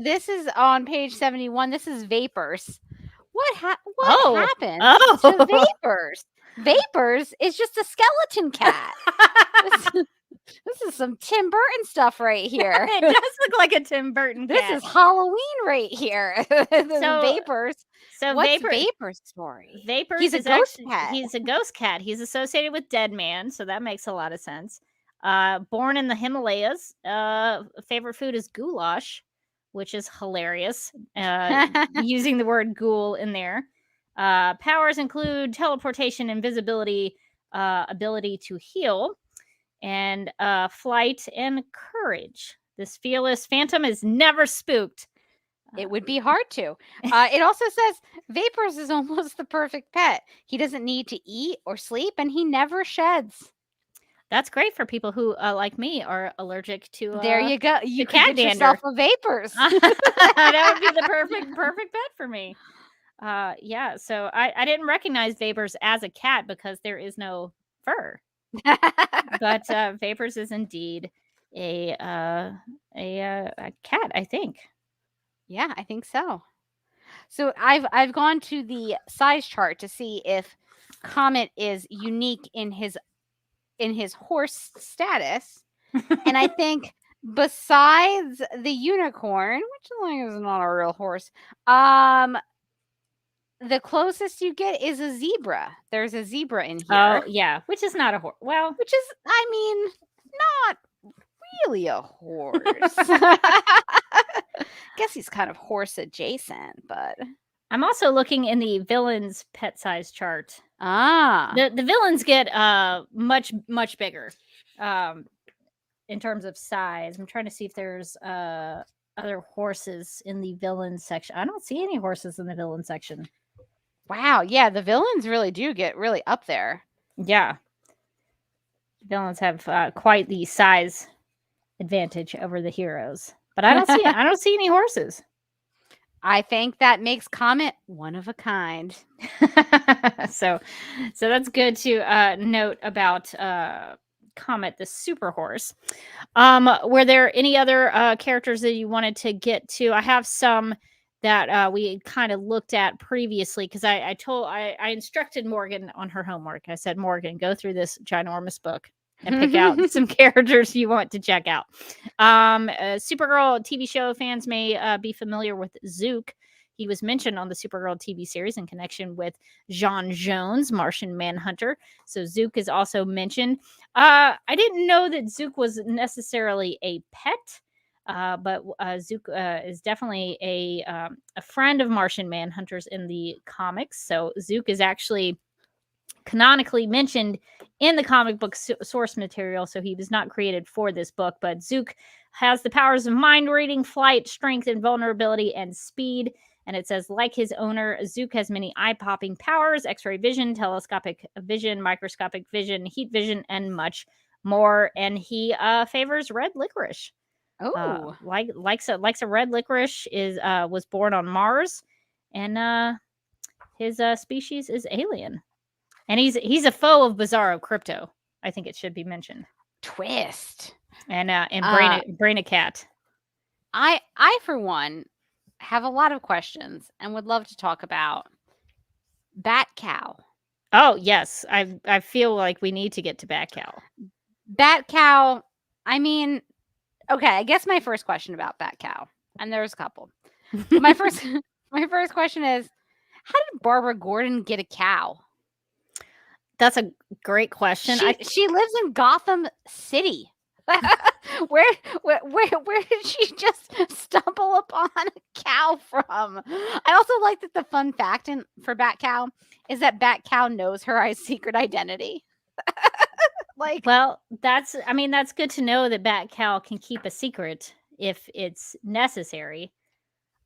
This is on page 71. This is Vapors. What happened to Vapors? Vapors is just a skeleton cat. This is some Tim Burton stuff right here. It does look like a Tim Burton cat. This is Halloween right here. Vapors. So what's Vapor's story? Vapors He's a ghost cat. He's a ghost cat. He's associated with Dead Man, so that makes a lot of sense. Born in the Himalayas. Favorite food is goulash, which is hilarious. Using the word ghoul in there. Powers include teleportation, invisibility, ability to heal, and flight and courage. This fearless phantom is never spooked. It would be hard to. It also says Vapors is almost the perfect pet. He doesn't need to eat or sleep, and he never sheds. That's great for people who, like me, are allergic to. There you go. You cat can get yourself a Vapors. That would be the perfect pet for me. Yeah. So I didn't recognize Vapors as a cat because there is no fur. But Vapors is indeed a cat, I think. Yeah, I think so. So I've gone to the size chart to see if Comet is unique in his horse status, and I think besides the unicorn, which is not a real horse, the closest you get is a zebra. There's a zebra in here. Oh yeah, which is not a horse. Well, which is, I mean, not really a horse. Guess he's kind of horse adjacent, but I'm also looking in the villain's pet size chart. The villains get much bigger in terms of size. I'm trying to see if there's other horses in the villain section. I don't see any horses in the villain section. Wow, yeah, the villains really do get really up there. Yeah. Villains have quite the size advantage over the heroes. But I don't see any horses. I think that makes Comet one of a kind. So that's good to note about Comet, the super horse. Were there any other characters that you wanted to get to? I have some that we kind of looked at previously because I instructed Morgan on her homework. I said, Morgan, go through this ginormous book and pick out some characters you want to check out. Supergirl TV show fans may be familiar with Zook. He was mentioned on the Supergirl TV series in connection with J'onn J'onzz, Martian Manhunter. So Zook is also mentioned. I didn't know that Zook was necessarily a pet, but Zook is definitely a friend of Martian Manhunters in the comics. So Zook is actually canonically mentioned in the comic book source material, so he was not created for this book. But Zook has the powers of mind reading, flight, strength, invulnerability, and speed. And it says, like his owner, Zook has many eye-popping powers: X-ray vision, telescopic vision, microscopic vision, heat vision, and much more. And he favors red licorice. Oh, likes a red licorice. Was born on Mars, and his species is alien. And he's a foe of Bizarro Krypto. I think it should be mentioned. Twist. And Brain a Cat. I for one have a lot of questions and would love to talk about Bat Cow. Oh yes, I feel like we need to get to Bat Cow. Bat Cow. I mean, okay. I guess my first question about Bat Cow, and there's a couple. my first question is, how did Barbara Gordon get a cow? That's a great question. She lives in Gotham City. Where did she just stumble upon a cow from? I also like that the fun fact for Bat Cow is that Bat Cow knows her secret identity. Like, well, that's good to know that Bat Cow can keep a secret if it's necessary.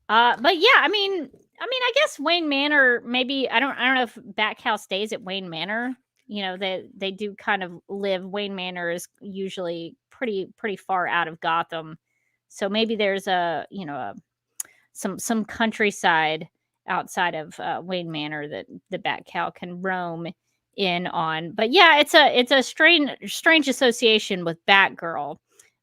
But yeah, I mean, I guess Wayne Manor. Maybe I don't know if Bat Cow stays at Wayne Manor. You know, they do kind of live. Wayne Manor is usually pretty far out of Gotham, so maybe there's some countryside outside of Wayne Manor that the Bat Cow can roam in on. But yeah, it's a strange association with Batgirl.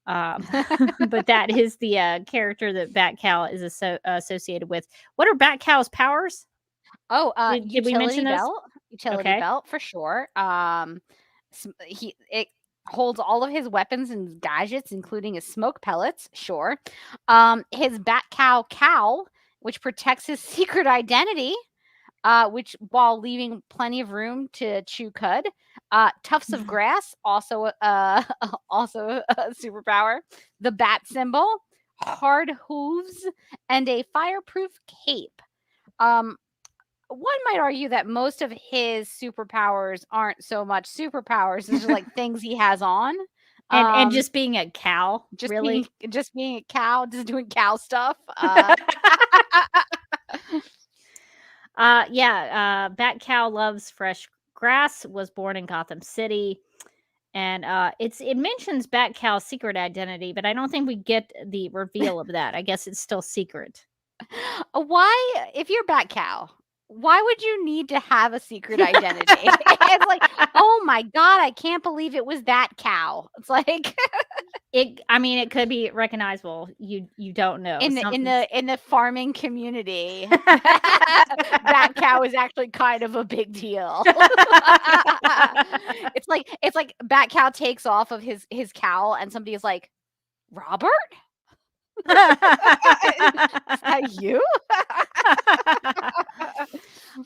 But that is the character that Bat Cow is associated with. What are Bat Cow's powers? Oh, did we mention those? Utility belt for sure. It holds all of his weapons and gadgets, including his smoke pellets. Sure. His Bat Cow, which protects his secret identity, which while leaving plenty of room to chew cud. Tufts of grass, also a superpower. The bat symbol, hard hooves, and a fireproof cape. One might argue that most of his superpowers aren't so much superpowers; they're just like things he has on, and just being a cow. Just really, being a cow, just doing cow stuff. Bat Cow loves fresh grass. Was born in Gotham City, and it mentions Bat Cow's secret identity, but I don't think we get the reveal of that. I guess it's still secret. Why, if you're Bat Cow, why would you need to have a secret identity? It's like, oh my god, I can't believe it was that cow. It's like it could be recognizable. You don't know. In the farming community. Bat Cow is actually kind of a big deal. It's like Bat Cow takes off of his cowl and somebody is like, Robert? Is that you?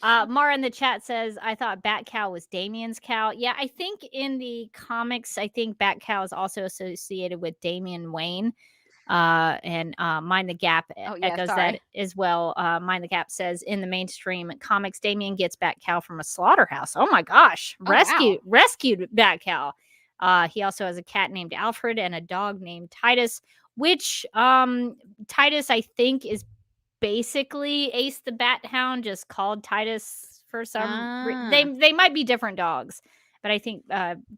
Mara in the chat says, I thought Bat Cow was Damian's cow. Yeah, I think in the comics, Bat Cow is also associated with Damian Wayne. And Mind the Gap echoes that as well. Mind the Gap says, in the mainstream comics, Damian gets Bat Cow from a slaughterhouse. Oh my gosh. Rescued Bat Cow. He also has a cat named Alfred and a dog named Titus, which Titus, I think, is basically Ace the Bat Hound, just called Titus for some they might be different dogs, but I think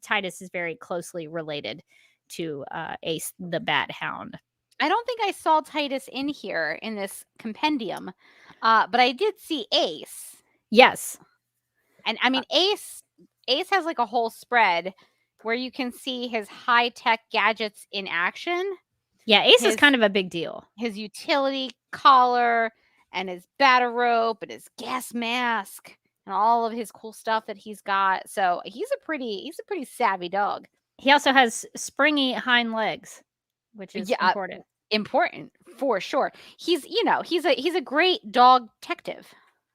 Titus is very closely related to Ace the Bat Hound. I don't think I saw Titus in here in this compendium, but I did see Ace. Yes. And I mean, Ace has like a whole spread where you can see his high-tech gadgets in action. Yeah, Ace is kind of a big deal. His utility collar and his batter rope and his gas mask and all of his cool stuff that he's got. So he's a pretty savvy dog. He also has springy hind legs, which is important. Important for sure. He's a great dog detective.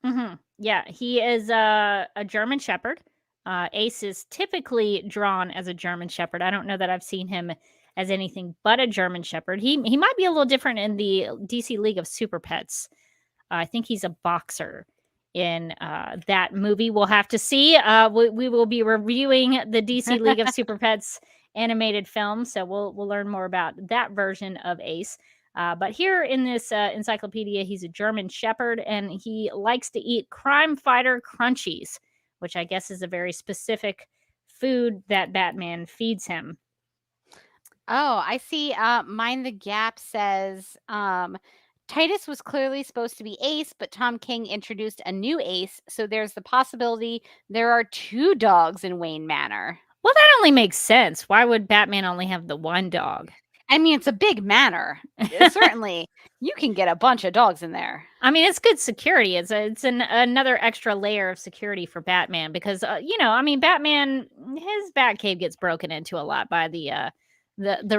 Mm-hmm. Yeah, he is a German Shepherd. Ace is typically drawn as a German Shepherd. I don't know that I've seen him as anything but a German Shepherd. He might be a little different in the DC League of Super-Pets. I think he's a boxer in that movie. We'll have to see. We will be reviewing the DC League of Super-Pets animated film, so we'll learn more about that version of Ace. But here in this encyclopedia, he's a German Shepherd, and he likes to eat crime fighter crunchies, which I guess is a very specific food that Batman feeds him. Oh, I see. Mind the Gap says Titus was clearly supposed to be Ace, but Tom King introduced a new Ace, so there's the possibility there are two dogs in Wayne Manor. Well, that only makes sense. Why would Batman only have the one dog? I mean, it's a big manor. Certainly, you can get a bunch of dogs in there. I mean, it's good security. It's another extra layer of security for Batman because, Batman, his Batcave gets broken into a lot by the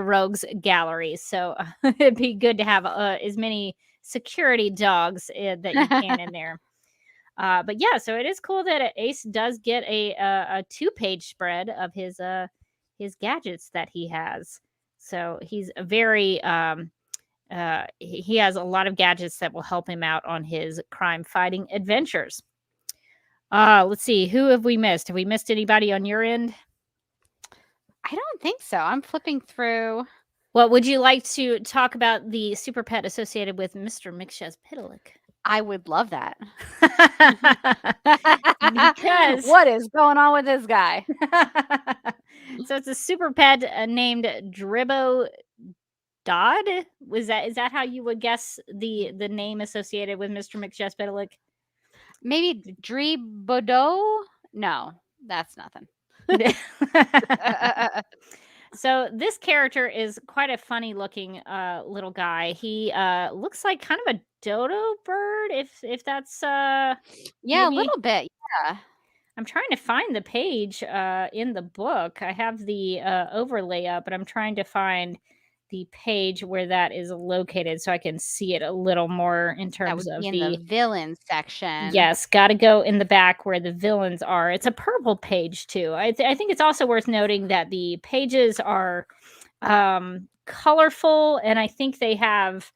rogues galleries. So it'd be good to have as many security dogs that you can in there. But yeah, so it is cool that Ace does get a 2-page spread of his gadgets that he has. So he's a very he has a lot of gadgets that will help him out on his crime fighting adventures. Let's see, who have we missed? Have we missed anybody on your end? I don't think so. I'm flipping through. Well, would you like to talk about the super pet associated with Mr. Mixchazpidalik? I would love that. Because what is going on with this guy? So it's a super pet named Dribbo Dodd. Is that how you would guess the name associated with Mr. Mixchazpidalik? Maybe Dribodo? No, that's nothing. So this character is quite a funny looking little guy. He looks like kind of a dodo bird, if that's yeah, maybe... a little bit. Yeah. I'm trying to find the page in the book. I have the overlay up, but I'm trying to find the page where that is located so I can see it a little more in terms of the villain section. Yes, got to go in the back where the villains are. It's a purple page too. I think it's also worth noting that the pages are colorful, and I think they have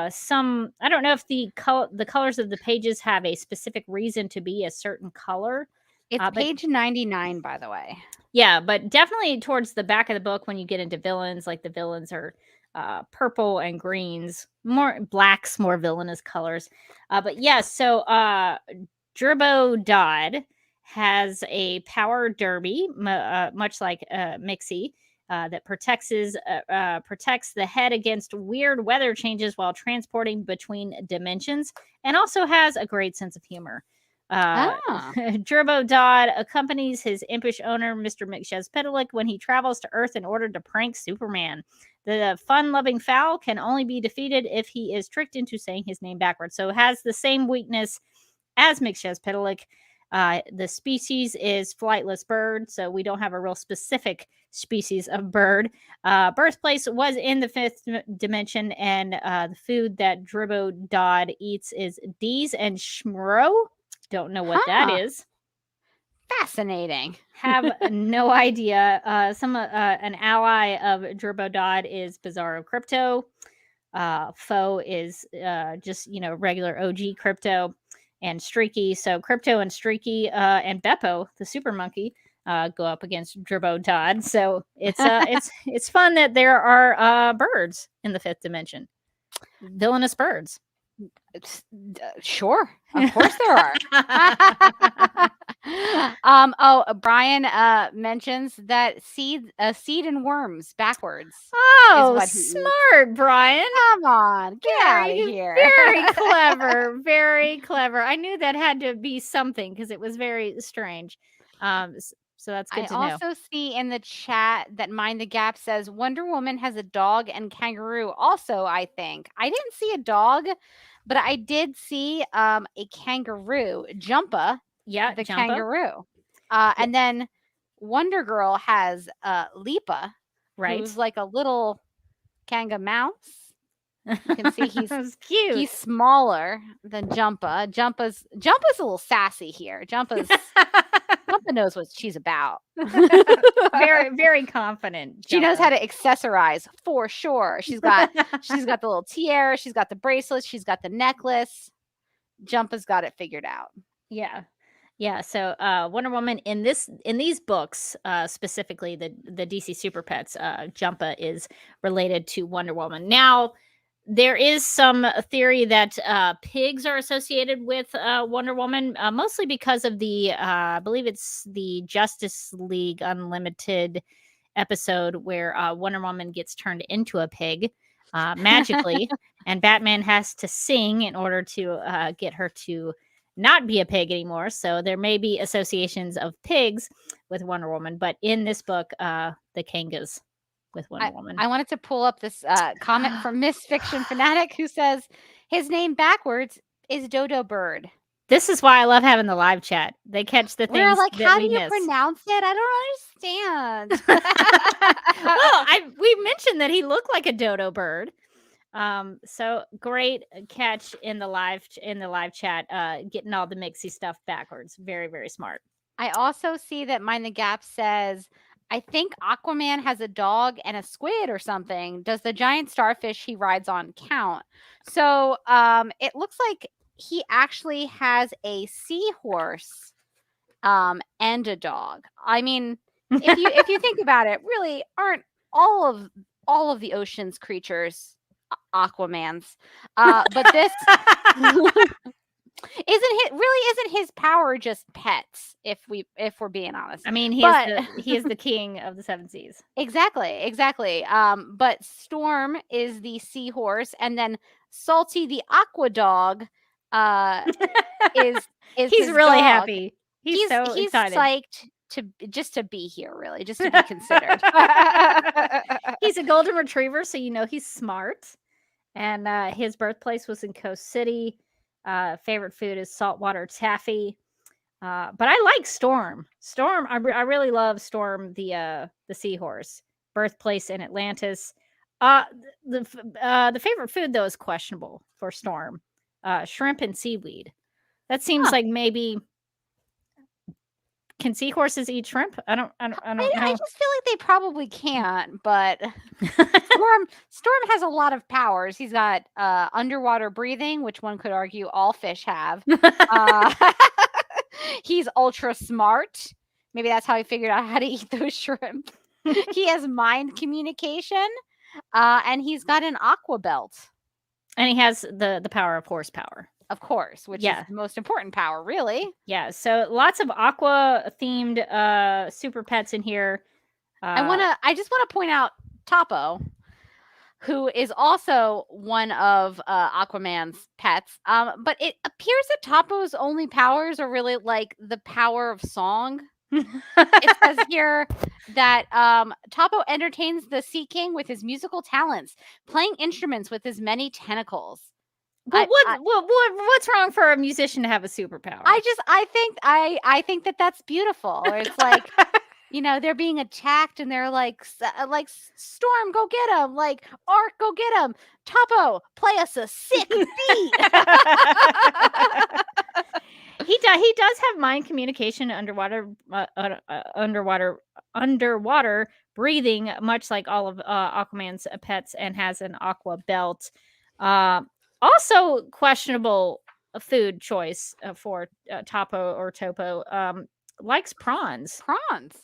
some. I don't know if the colors of the pages have a specific reason to be a certain color. It's page 99, by the way. Yeah, but definitely towards the back of the book when you get into villains, like the villains are purple and greens, more blacks, more villainous colors. But yeah, so Dribbo Dodd has a power derby, much like Mixie, that protects the head against weird weather changes while transporting between dimensions, and also has a great sense of humor. Dribbo Dodd accompanies his impish owner, Mr. Mixchazpidalik, when he travels to Earth in order to prank Superman. The fun-loving fowl can only be defeated if he is tricked into saying his name backwards. So it has the same weakness as Mixchazpidalik. The species is flightless bird, so we don't have a real specific species of bird. Birthplace was in the fifth dimension, and the food that Dribbo Dodd eats is D's and Schmro. Don't know what that is. Fascinating. Have no idea. An ally of Dribbo Dodd is Bizarro Krypto. Foe is just regular OG Krypto and Streaky. So Krypto and Streaky and Beppo, the super monkey, go up against Dribbo Dodd. So it's fun that there are birds in the fifth dimension. Villainous birds. Sure, of course there are. Brian mentions that seed and worms backwards. Oh, smart, Brian. Come on, get out of here. Very clever, very clever. I knew that had to be something because it was very strange. So that's good to know. I also see in the chat that Mind the Gap says Wonder Woman has a dog and kangaroo. Also, I think I didn't see a dog, but I did see a kangaroo, Jumpa. Yeah, the Jumpa. Kangaroo. And then Wonder Girl has Lipa, right? Who's like a little kanga mouse. You can see he's cute. He's smaller than Jumpa. Jumpa's a little sassy here. Jumpa knows what she's about. Very, very confident. Jumpa. She knows how to accessorize for sure. She's got the little tiara, she's got the bracelets, she's got the necklace. Jumpa's got it figured out. Yeah. Yeah, so Wonder Woman in these books, specifically the DC Super-Pets, Jumpa is related to Wonder Woman. Now, there is some theory that pigs are associated with Wonder Woman, mostly because of the, I believe it's the Justice League Unlimited episode where Wonder Woman gets turned into a pig magically, and Batman has to sing in order to get her to not be a pig anymore. So there may be associations of pigs with Wonder Woman, but in this book, the Kangas with Wonder Woman. I wanted to pull up this comment from Miss Fiction Fanatic who says his name backwards is Dodo Bird. This is why I love having the live chat. They catch the things. We're like, that how we do you miss. pronounce it? I don't understand. Well, we mentioned that he looked like a dodo bird. So great catch in the live chat, getting all the mixy stuff backwards. Very, very smart. I also see that Mind the Gap says I think Aquaman has a dog and a squid or something. Does the giant starfish he rides on count? So it looks like he actually has a seahorse and a dog. I mean, if you think about it, really aren't all of the ocean's creatures Aquaman's? But this isn't his power just pets, if we're being honest. I mean, he is the king of the seven seas. Exactly. But Storm is the seahorse, and then Salty the aqua dog is he's his really dog. happy. He's so excited. Psyched to be here, really, just to be considered. He's a golden retriever, so he's smart. And his birthplace was in Coast City. Favorite food is saltwater taffy. But I like Storm. Storm, I really love Storm, the seahorse. Birthplace in Atlantis. The favorite food though is questionable for Storm. Shrimp and seaweed. That seems like maybe. Can seahorses eat shrimp? I don't know. I just feel like they probably can't, but Storm has a lot of powers. He's got underwater breathing, which one could argue all fish have. He's ultra smart. Maybe that's how he figured out how to eat those shrimp. He has mind communication, and he's got an aqua belt. And he has the power of horsepower. Of course, which is the most important power, really. Yeah, so lots of aqua-themed super pets in here. I just want to point out Topo, who is also one of Aquaman's pets. But it appears that Topo's only powers are really like the power of song. It says here that Topo entertains the Sea King with his musical talents, playing instruments with his many tentacles. But what's wrong for a musician to have a superpower? I think that's beautiful. Or it's like, they're being attacked and they're like Storm, go get him. Like Ark, go get him. Topo, play us a sick beat. He does have mind communication underwater breathing, much like all of Aquaman's pets, and has an aqua belt. Also questionable food choice for Topo. Likes prawns.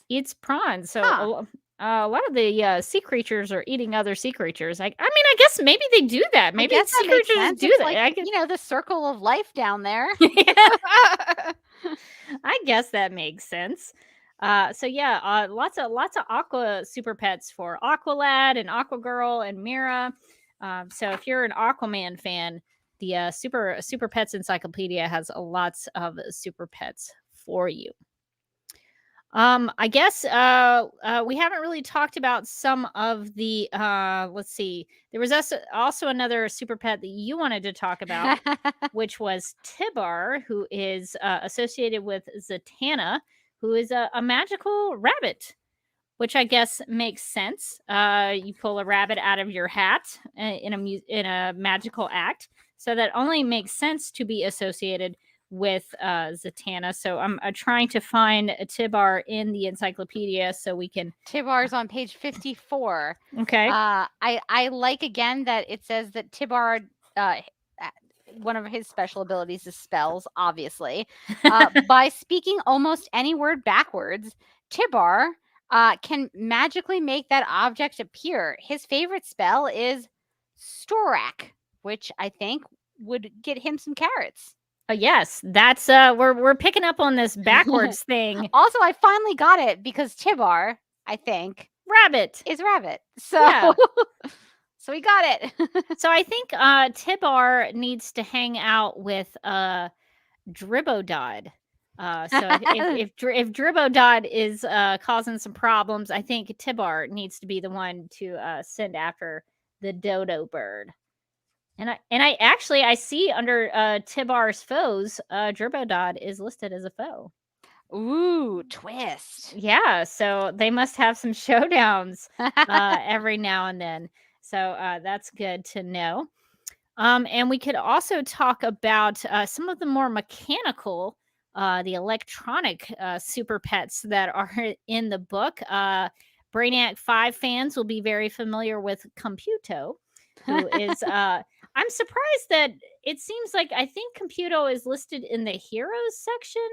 Eats prawns. So a lot of the sea creatures are eating other sea creatures. I guess maybe they do that. Maybe sea creatures do that. Like, the circle of life down there. I guess that makes sense. Lots of aqua super pets for Aqualad and Aquagirl and Mira. So if you're an Aquaman fan, the Super Pets Encyclopedia has lots of super pets for you. I guess we haven't really talked about some of the let's see. There was also another super pet that you wanted to talk about, which was Tibar, who is associated with Zatanna, who is a magical rabbit. Which I guess makes sense. You pull a rabbit out of your hat in a magical act, so that only makes sense to be associated with Zatanna. So I'm trying to find a Tibar in the encyclopedia so we can. Tibar's on page 54. Okay. I like again that it says that Tibar. One of his special abilities is spells, obviously. By speaking almost any word backwards, Tibar can magically make that object appear. His favorite spell is Storak, which I think would get him some carrots. Yes, that's we're picking up on this backwards thing. Also, I finally got it because Tibar, I think, rabbit is rabbit. So so we got it. So I think Tibar needs to hang out with Dribodod. So if Dribodod is causing some problems, I think Tibar needs to be the one to send after the dodo bird. And I see under Tibar's foes, Dribodod is listed as a foe. Ooh, twist. Yeah, so they must have some showdowns every now and then. So that's good to know. And we could also talk about some of the more mechanical the electronic super pets that are in the book. Brainiac 5 fans will be very familiar with Computo, who is I'm surprised that it seems like I think Computo is listed in the heroes section.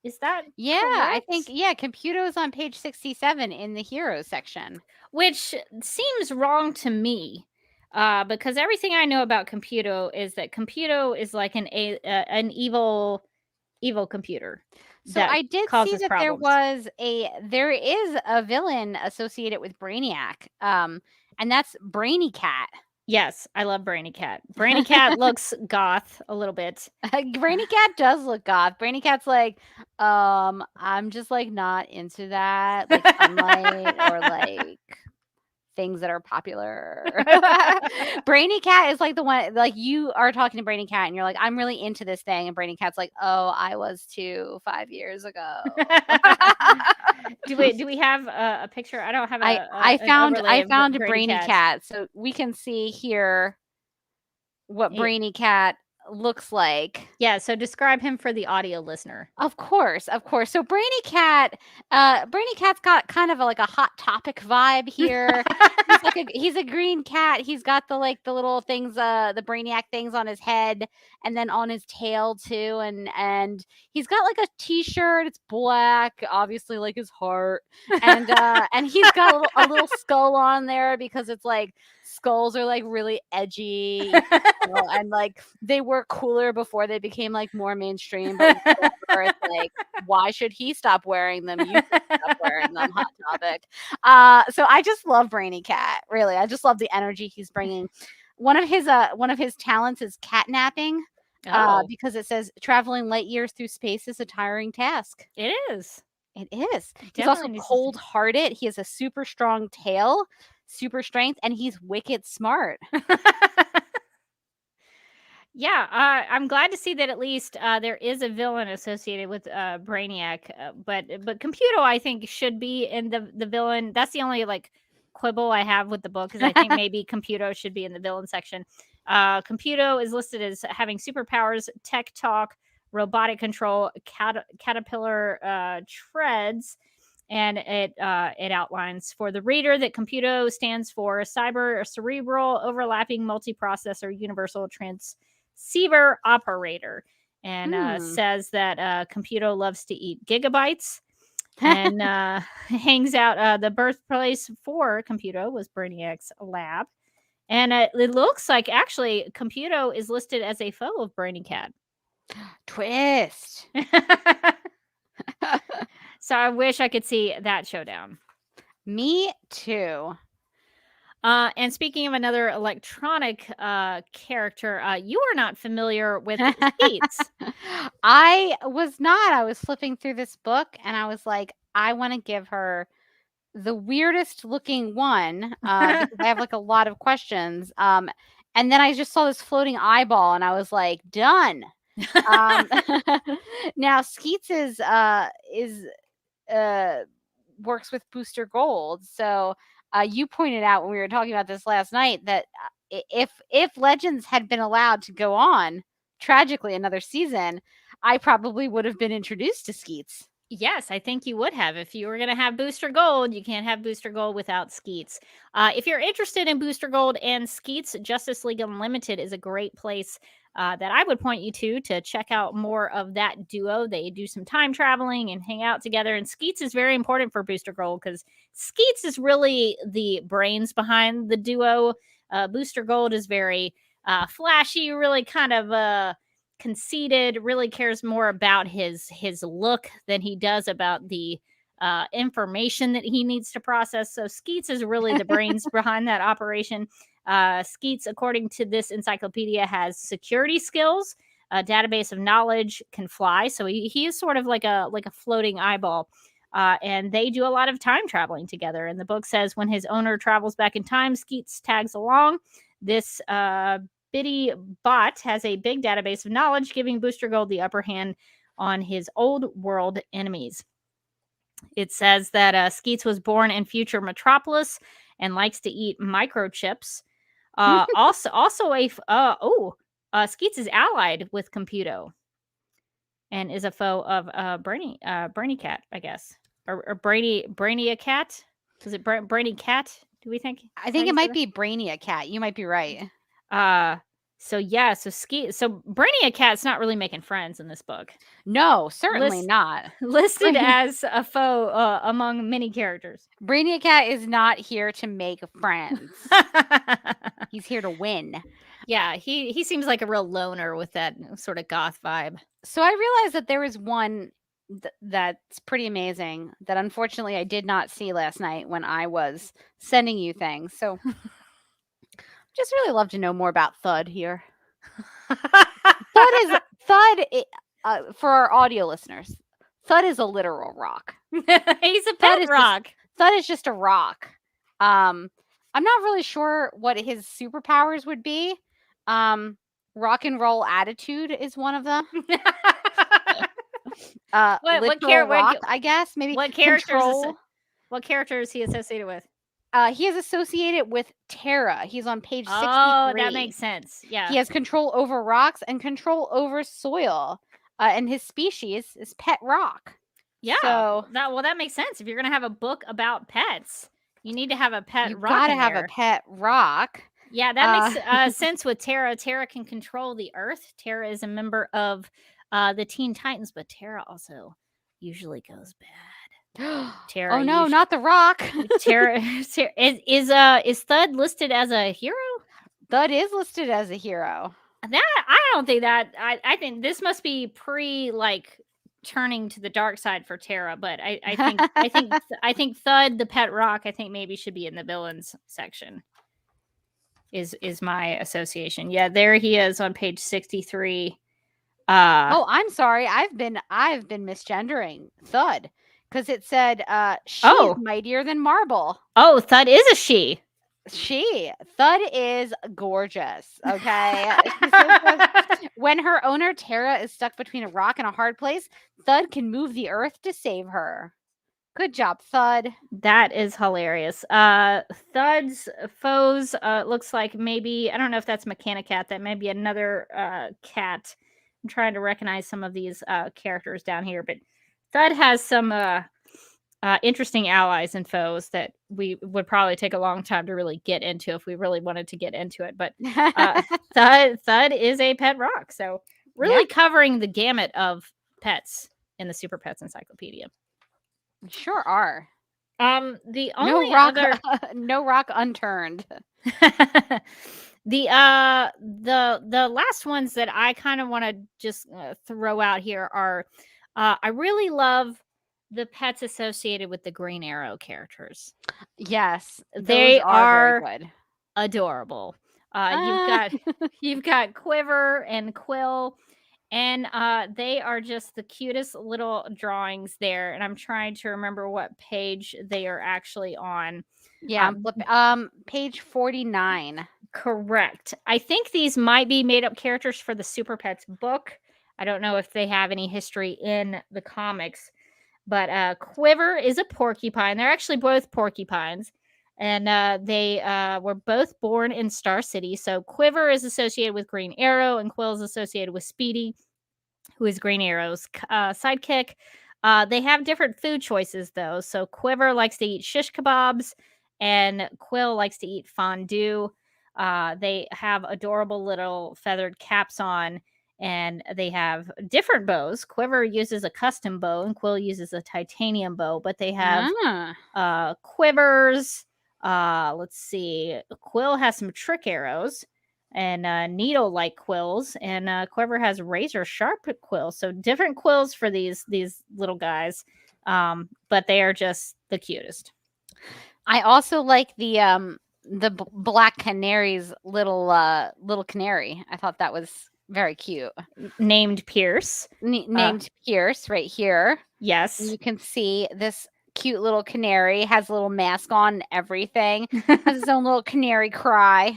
Is that I think correct? Computo is on page 67 in the heroes section. Which seems wrong to me. Because everything I know about Computo is that Computo is like an evil computer. So that I did see causes that problems. there is a villain associated with Brainiac. And that's Brainy Cat. Yes, I love Brainy Cat. Brainy Cat looks goth a little bit. Brainy Cat does look goth. Brainy Cat's like, I'm just like not into that, like sunlight or like things that are popular. Brainy Cat is like the one, like you are talking to Brainy Cat and you're like, I'm really into this thing. And Brainy Cat's like, oh, I was too 5 years ago. Do we have a picture? I don't have I an found a Brainy Brainy Cat. So we can see here what Yeah. Brainy Cat looks like. Yeah, so describe him for the audio listener. Of course. So Brainy Cat's got kind of like a Hot Topic vibe here. He's a green cat. He's got the little things, the Brainiac things on his head and then on his tail too. And he's got like a t-shirt. It's black, obviously like his heart. And he's got a little skull on there because it's like skulls are like really edgy, and like they were cooler before they became like more mainstream. But it's like, why should he stop wearing them? You should stop wearing them. Hot Topic. So I just love Brainy Cat. Really, I just love the energy he's bringing. One of his talents is catnapping. Because it says traveling light years through space is a tiring task. It is. It is. He's also cold-hearted. He has a super strong tail, super strength, and he's wicked smart. Yeah, I'm glad to see that at least there is a villain associated with Brainiac, but Computo I think should be in the villain. That's the only like quibble I have with the book, is I think maybe Computo should be in the villain section. Computo is listed as having superpowers, tech talk, robotic control, caterpillar treads, and it outlines for the reader that Computo stands for cyber cerebral overlapping multiprocessor universal transceiver operator, and says that Computo loves to eat gigabytes and hangs out. The birthplace for Computo was Brainiac's lab. And it looks like actually Computo is listed as a foe of Brainy Cat. Twist. So I wish I could see that showdown. Me too. And speaking of another electronic character, you are not familiar with Skeets. I was not. I was flipping through this book and I was like, I want to give her the weirdest looking one because I have like a lot of questions. And then I just saw this floating eyeball and I was like, done. Now Skeets works with Booster Gold. So you pointed out when we were talking about this last night that if Legends had been allowed to go on tragically another season, I probably would have been introduced to Skeets. Yes, I think you would have. If you were going to have Booster Gold, you can't have Booster Gold without Skeets. If you're interested in Booster Gold and Skeets, Justice League Unlimited is a great place that I would point you to check out more of that duo. They do some time traveling and hang out together. And Skeets is very important for Booster Gold because Skeets is really the brains behind the duo. Booster Gold is very flashy, really kind of conceited, really cares more about his look than he does about the information that he needs to process. So Skeets is really the brains behind that operation. Skeets, according to this encyclopedia, has security skills, a database of knowledge, can fly. So he is sort of like a floating eyeball. And they do a lot of time traveling together. And the book says when his owner travels back in time, Skeets tags along. This bitty bot has a big database of knowledge, giving Booster Gold the upper hand on his old world enemies. It says that Skeets was born in future Metropolis and likes to eat microchips. Skeets is allied with Computo. and is a foe of Brainy Cat, I guess, or Brainy Cat. Is it Brainy Cat? Do we think? I think it might be Brainy Cat. You might be right. So Brainy Cat's not really making friends in this book. No, certainly not. Listed as a foe among many characters. Brainy Cat is not here to make friends. He's here to win. Yeah, he seems like a real loner with that sort of goth vibe. So I realized that there was one that's pretty amazing that unfortunately I did not see last night when I was sending you things. So just really love to know more about Thud here. For our audio listeners, Thud is a literal rock. He's a pet rock. Thud is just a rock. I'm not really sure what his superpowers would be. Rock and roll attitude is one of them. What rock, I guess maybe. What character is he associated with? He is associated with Terra. He's on page 63. Oh, that makes sense. Yeah. He has control over rocks and control over soil. And his species is pet rock. Yeah. So that makes sense. If you're gonna have a book about pets, you need to have a pet rock. You gotta have a pet rock. Yeah, that makes sense with Terra. Terra can control the earth. Terra is a member of the Teen Titans, but Terra also usually goes bad. Terra. Oh no, not the Rock. Terra is Thud listed as a hero? Thud is listed as a hero. That I don't think that. I think this must be pre turning to the dark side for Terra. But I think Thud the pet rock. I think maybe should be in the villains section. Is my association? Yeah, there he is on page 63. I'm sorry. I've been misgendering Thud. Because it said she's mightier than marble. Oh, Thud is a she. Thud is gorgeous. Okay. When her owner Terra is stuck between a rock and a hard place, Thud can move the earth to save her. Good job, Thud. That is hilarious. Thud's foes looks like maybe, I don't know if that's Mechanicat. That may be another cat. I'm trying to recognize some of these characters down here, but Thud has some interesting allies and foes that we would probably take a long time to really get into if we really wanted to get into it. But Thud is a pet rock. So really covering the gamut of pets in the Super-Pets Encyclopedia. Sure are. The only no rock unturned. The last ones that I kind of want to just throw out here are I really love the pets associated with the Green Arrow characters. Yes, they are very good. Adorable. You've got Quiver and Quill, and they are just the cutest little drawings there. And I'm trying to remember what page they are actually on. Yeah, page 49. Correct. I think these might be made up characters for the Super-Pets book. I don't know if they have any history in the comics, but Quiver is a porcupine. They're actually both porcupines, and they were both born in Star City. So Quiver is associated with Green Arrow, and Quill is associated with Speedy, who is Green Arrow's sidekick. They have different food choices, though. So Quiver likes to eat shish kebabs, and Quill likes to eat fondue. They have adorable little feathered caps on, and they have different bows. Quiver uses a custom bow, and Quill uses a titanium bow, but they have quivers. Let's see. Quill has some trick arrows and needle-like quills, and Quiver has razor-sharp quills. So different quills for these little guys, but they are just the cutest. I also like the Black Canary's little canary. I thought that was very cute. Named Pierce. Named Pierce right here. Yes. You can see this cute little canary has a little mask on and everything. Has his own little canary cry.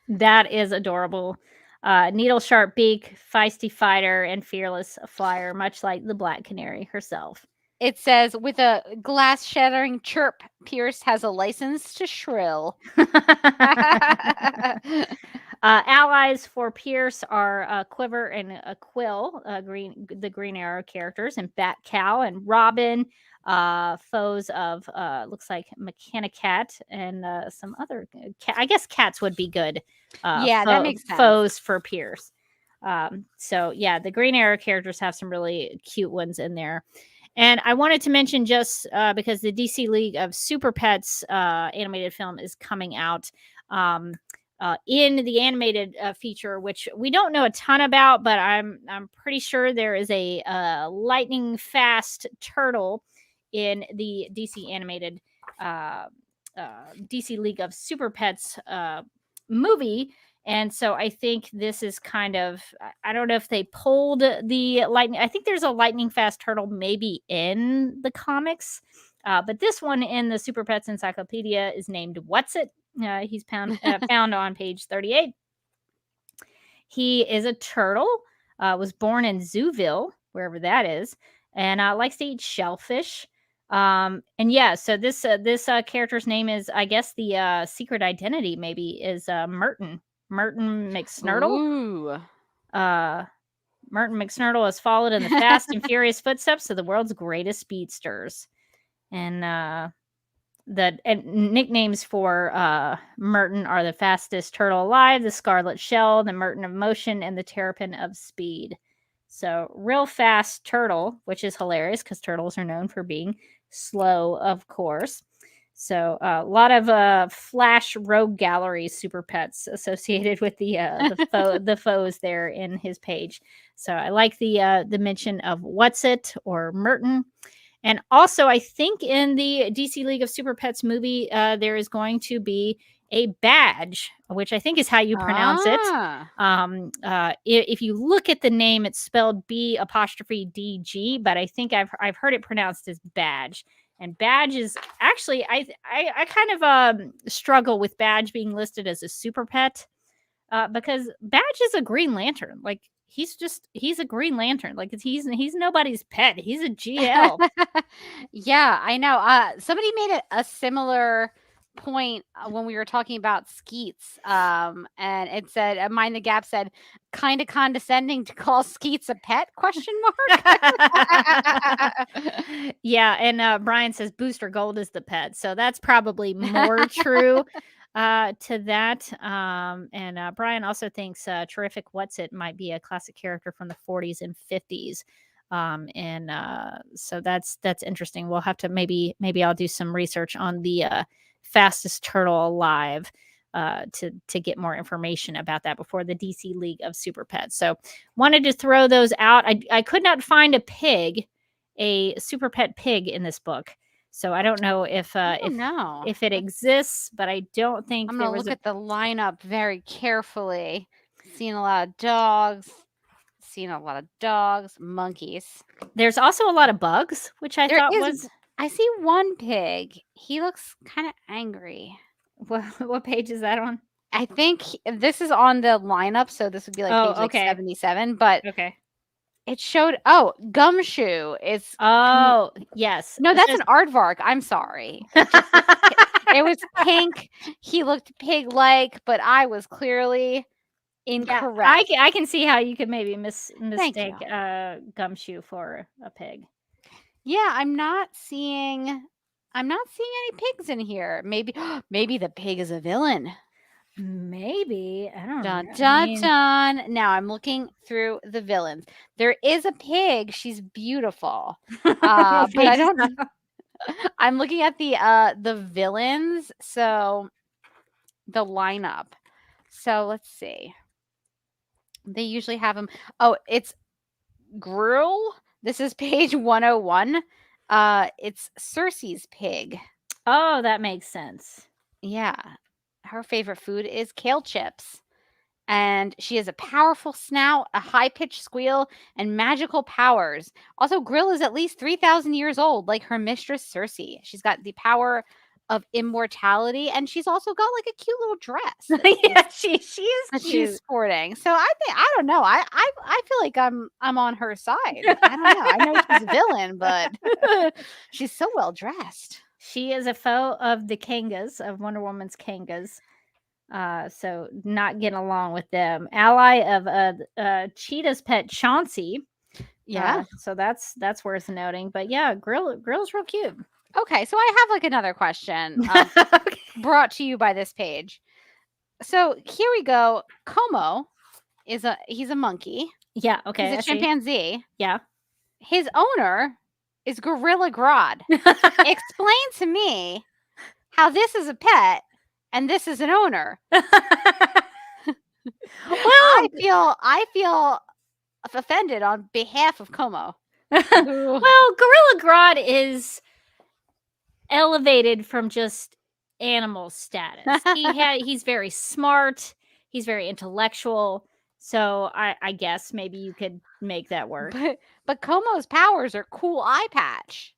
That is adorable. Needle sharp beak, feisty fighter, and fearless flyer, much like the Black Canary herself. It says, with a glass-shattering chirp, Pierce has a license to shrill. Allies for Pierce are Quiver and Quill, the Green Arrow characters, and Bat Cow and Robin. Foes of looks like Mechanicat and some other. I guess cats would be good. That makes sense. Foes for Pierce. So yeah, the Green Arrow characters have some really cute ones in there. And I wanted to mention just because the DC League of Super-Pets animated film is coming out in the animated feature, which we don't know a ton about, but I'm pretty sure there is a lightning fast turtle in the DC animated DC League of Super-Pets movie. And so I think this is kind of, I don't know if they pulled the lightning. I think there's a lightning fast turtle maybe in the comics. But this one in the Super-Pets Encyclopedia is named What's It? He's found on page 38. He is a turtle, was born in Zooville, wherever that is, and likes to eat shellfish. And yeah, so this character's name is, I guess the secret identity maybe is Merton McSnurtle. Ooh. Merton McSnurtle has followed in the fast and furious footsteps of the world's greatest speedsters. And the nicknames for Merton are the fastest turtle alive, the Scarlet Shell, the Merton of Motion, and the Terrapin of Speed. So real fast turtle, which is hilarious because turtles are known for being slow, of course. So a lot of Flash Rogue Gallery Super Pets associated with the foes there in his page. So I like the mention of What's It or Merton. And also, I think in the DC League of Super-Pets movie, there is going to be a badge, which I think is how you pronounce it. If you look at the name, it's spelled B''DG, but I think I've heard it pronounced as badge. And badge is actually, I kind of struggle with badge being listed as a super pet because badge is a Green Lantern. Like he's a Green Lantern. Like he's nobody's pet. He's a GL. Yeah, I know. Somebody made a similar point when we were talking about Skeets, and it said Mind the Gap said kind of condescending to call Skeets a pet ? Yeah, and Brian says Booster Gold is the pet, so that's probably more true to that. And Brian also thinks Terrific What's It might be a classic character from the 40s and 50s. So that's interesting. We'll have to maybe I'll do some research on the fastest turtle alive to get more information about that before the DC League of Super-Pets. So wanted to throw those out. I could not find a super pet pig in this book. So I don't know if it exists, but I don't think I'm gonna look at the lineup very carefully. Seen a lot of dogs, monkeys. There's also a lot of bugs, which I thought was. I see one pig. He looks kind of angry. What page is that on? I think this is on the lineup, so this would be like page like 77. But okay, it showed. Gumshoe is. Oh yes, no, that's an aardvark. I'm sorry. It was pink. He looked pig-like, but I was clearly incorrect. Yeah, I can see how you could maybe mistake Gumshoe for a pig. Yeah, I'm not seeing any pigs in here. Maybe the pig is a villain. Maybe. I don't know. Dun. Now I'm looking through the villains. There is a pig. She's beautiful. But I don't know. I'm looking at the villains. So the lineup. So let's see. They usually have them. Oh, it's Gruel. This is page 101. It's Cersei's pig. Oh, that makes sense. Yeah. Her favorite food is kale chips. And she has a powerful snout, a high-pitched squeal, and magical powers. Also, Grill is at least 3,000 years old, like her mistress Cersei. She's got the power of immortality, and she's also got like a cute little dress. Yeah, she is cute. She's sporting. So I don't know. I feel like I'm on her side. I don't know. I know she's a villain, but she's so well dressed. She is a foe of the Kangas, of Wonder Woman's Kangas. So not getting along with them. Ally of Cheetah's pet Chauncey. Yeah. So that's worth noting. But yeah, Grill's real cute. Okay, so I have like another question brought to you by this page. So here we go. Como he's a monkey. Yeah, okay. He's a chimpanzee. Yeah. His owner is Gorilla Grodd. Explain to me how this is a pet and this is an owner. Well, I feel offended on behalf of Como. well, Gorilla Grodd is elevated from just animal status. He's very smart. He's very intellectual. So I guess maybe you could make that work. But Como's powers are cool eye patch.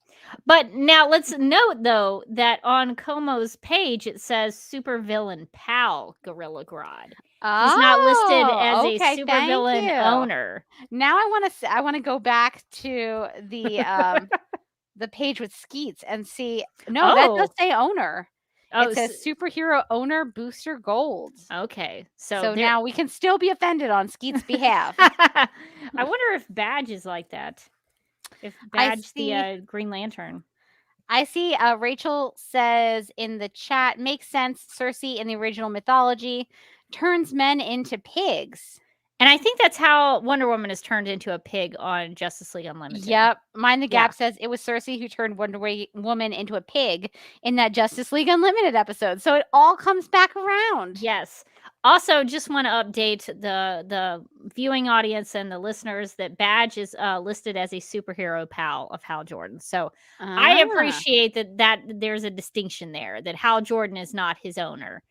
But now let's note though that on Como's page it says supervillain pal Gorilla Grodd. He's not listed as a supervillain owner. Now I want to go back to the the page with Skeets and see. No, that does say owner. It says superhero owner booster gold. Okay. So now we can still be offended on Skeet's behalf. I wonder if Badge is like that. If Badge the Green Lantern. I see Rachel says in the chat, makes sense. Cersei in the original mythology turns men into pigs. And I think that's how Wonder Woman is turned into a pig on Justice League Unlimited. Yep. Mind the Gap says it was Cersei who turned Wonder Woman into a pig in that Justice League Unlimited episode. So it all comes back around. Yes. Also, just want to update the viewing audience and the listeners that Badge is listed as a superhero pal of Hal Jordan. So I appreciate that there's a distinction there, that Hal Jordan is not his owner.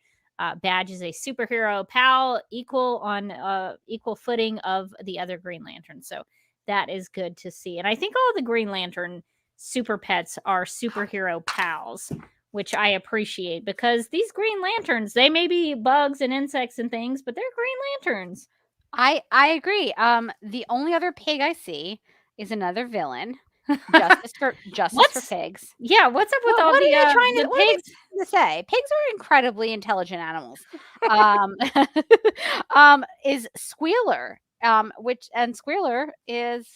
Badge is a superhero pal, equal footing of the other Green Lantern. So that is good to see. And I think all the Green Lantern super pets are superhero pals, which I appreciate, because these Green Lanterns, they may be bugs and insects and things, but they're Green Lanterns. I agree. The only other pig I see is another villain. Justice for pigs. Yeah, what's up with all what the, are you trying the to, pigs? To say? Pigs are incredibly intelligent animals. Is Squealer, Squealer is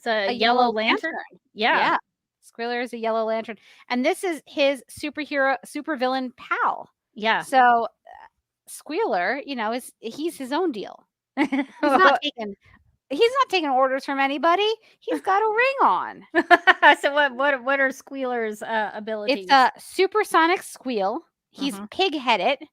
a yellow lantern. Yeah. Squealer is a yellow lantern, and this is his supervillain pal. Yeah. So Squealer, he's his own deal. He's not taking orders from anybody. He's got a ring on. So what are Squealer's abilities? It's a supersonic squeal. He's pig-headed.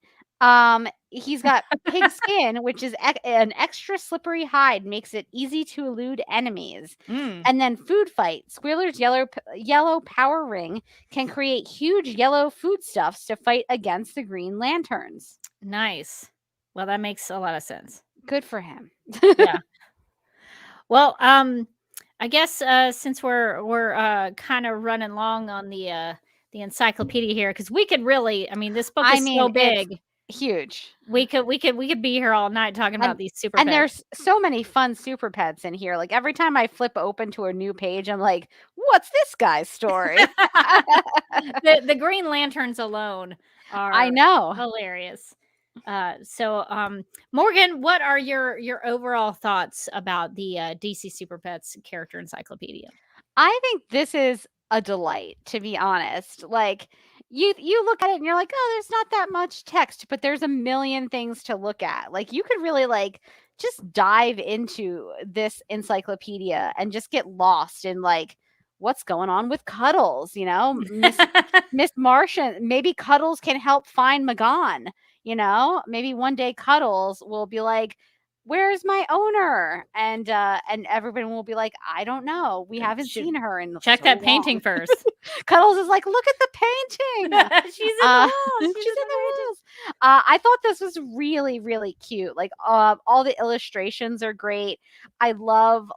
He's got pig skin, which is an extra slippery hide, makes it easy to elude enemies. And then food fight. Squealer's yellow power ring can create huge yellow foodstuffs to fight against the Green Lanterns. Nice. Well, that makes a lot of sense. Good for him. Yeah. Well, I guess since we're kind of running long on the encyclopedia here, because we could really, this book is so big, huge. We could be here all night talking about these super and pets. There's so many fun super pets in here. Like every time I flip open to a new page, I'm like, what's this guy's story? the Green Lanterns alone are hilarious. So Morgan, what are your overall thoughts about the DC Super-Pets Character Encyclopedia? I think this is a delight, to be honest. Like you look at it and you're like, oh, there's not that much text, but there's a million things to look at. Like you could really just dive into this encyclopedia and just get lost in what's going on with Cuddles, Miss Martian. Maybe Cuddles can help find Magan. Maybe one day Cuddles will be like, where's my owner? And everyone will be like, I don't know. We haven't seen her in check so that long. painting first. Cuddles is like, look at the painting. She's in the walls. She's in the walls. I thought this was really, really cute. All the illustrations are great. I love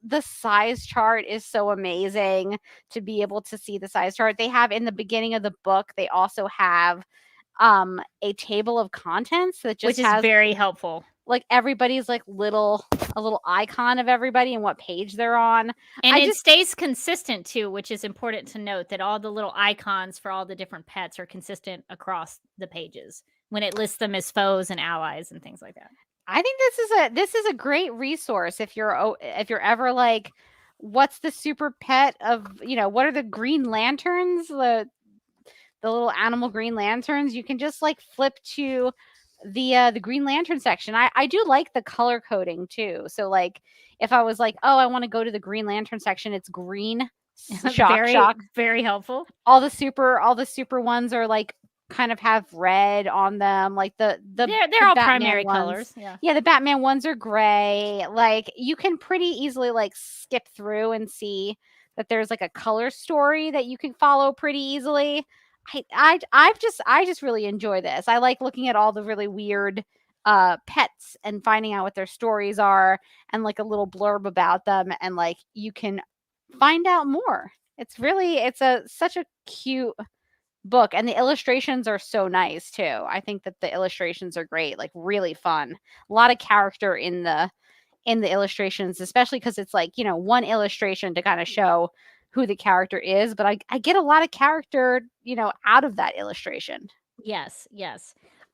the size chart is so amazing to be able to see the size chart. They have in the beginning of the book, they also have a table of contents that just which is very helpful. Everybody's a little icon of everybody and what page they're on. And it stays consistent too, which is important to note, that all the little icons for all the different pets are consistent across the pages. when it lists them as foes and allies and things like that. I think this is a great resource if you're ever like, what's the super pet of, what are the Green Lanterns, the little animal Green Lanterns? You can just like flip to the Green Lantern section. I do like the color coding too. So like if I was like, oh, I want to go to the Green Lantern section, it's green. Shock. Very helpful. All the super ones are like kind of have red on them, like they're all primary ones. colors. Yeah, the Batman ones are gray. Like you can pretty easily like skip through and see that there's like a color story that you can follow pretty easily. I just really enjoy this. I like looking at all the really weird pets and finding out what their stories are and like a little blurb about them, and like you can find out more. It's such a cute book, and the illustrations are so nice too. I think that the illustrations are great, like really fun. A lot of character in the illustrations, especially because it's like, one illustration to kind of show who the character is, but I get a lot of character, out of that illustration. Yes.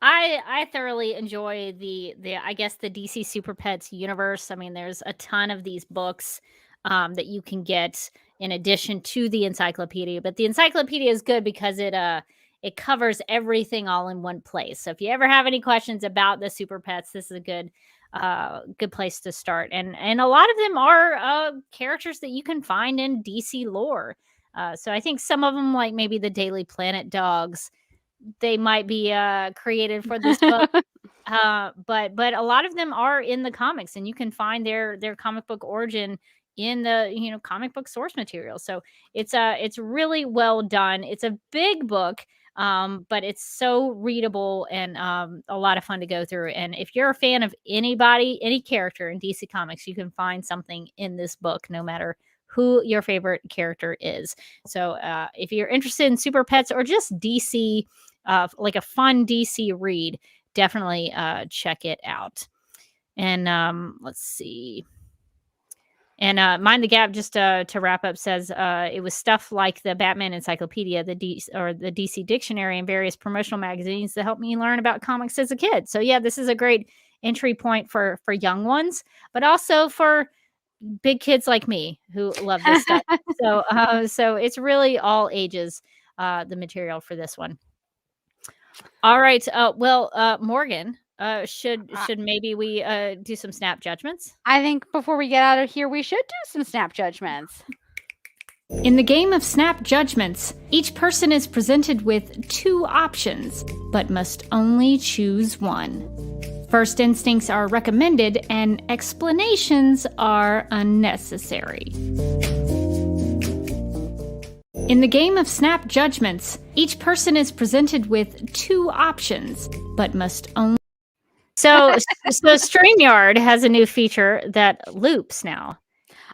I thoroughly enjoy the I guess the DC Super-Pets universe. I mean, there's a ton of these books that you can get in addition to the encyclopedia, but the encyclopedia is good because it covers everything all in one place. So if you ever have any questions about the Super-Pets, this is a good place to start. And a lot of them are characters that you can find in DC lore. So I think some of them, like maybe the Daily Planet dogs, they might be created for this book. But a lot of them are in the comics, and you can find their comic book origin in the comic book source material. So it's really well done. It's a big book, but it's so readable and a lot of fun to go through. And if you're a fan of any character in DC Comics, you can find something in this book, no matter who your favorite character is. So if you're interested in Super Pets or just DC, like a fun DC read, definitely check it out. And let's see. And Mind the Gap, just to wrap up, says it was stuff like the Batman Encyclopedia, the DC Dictionary, and various promotional magazines that helped me learn about comics as a kid. So yeah, this is a great entry point for young ones, but also for big kids like me who love this stuff. So it's really all ages, the material for this one. All right. Morgan, should maybe we do some snap judgments? I think before we get out of here, we should do some snap judgments. In the game of snap judgments, each person is presented with 2 options, but must only choose one. First instincts are recommended and explanations are unnecessary. In the game of snap judgments, each person is presented with 2 options, but must only... So StreamYard has a new feature that loops now.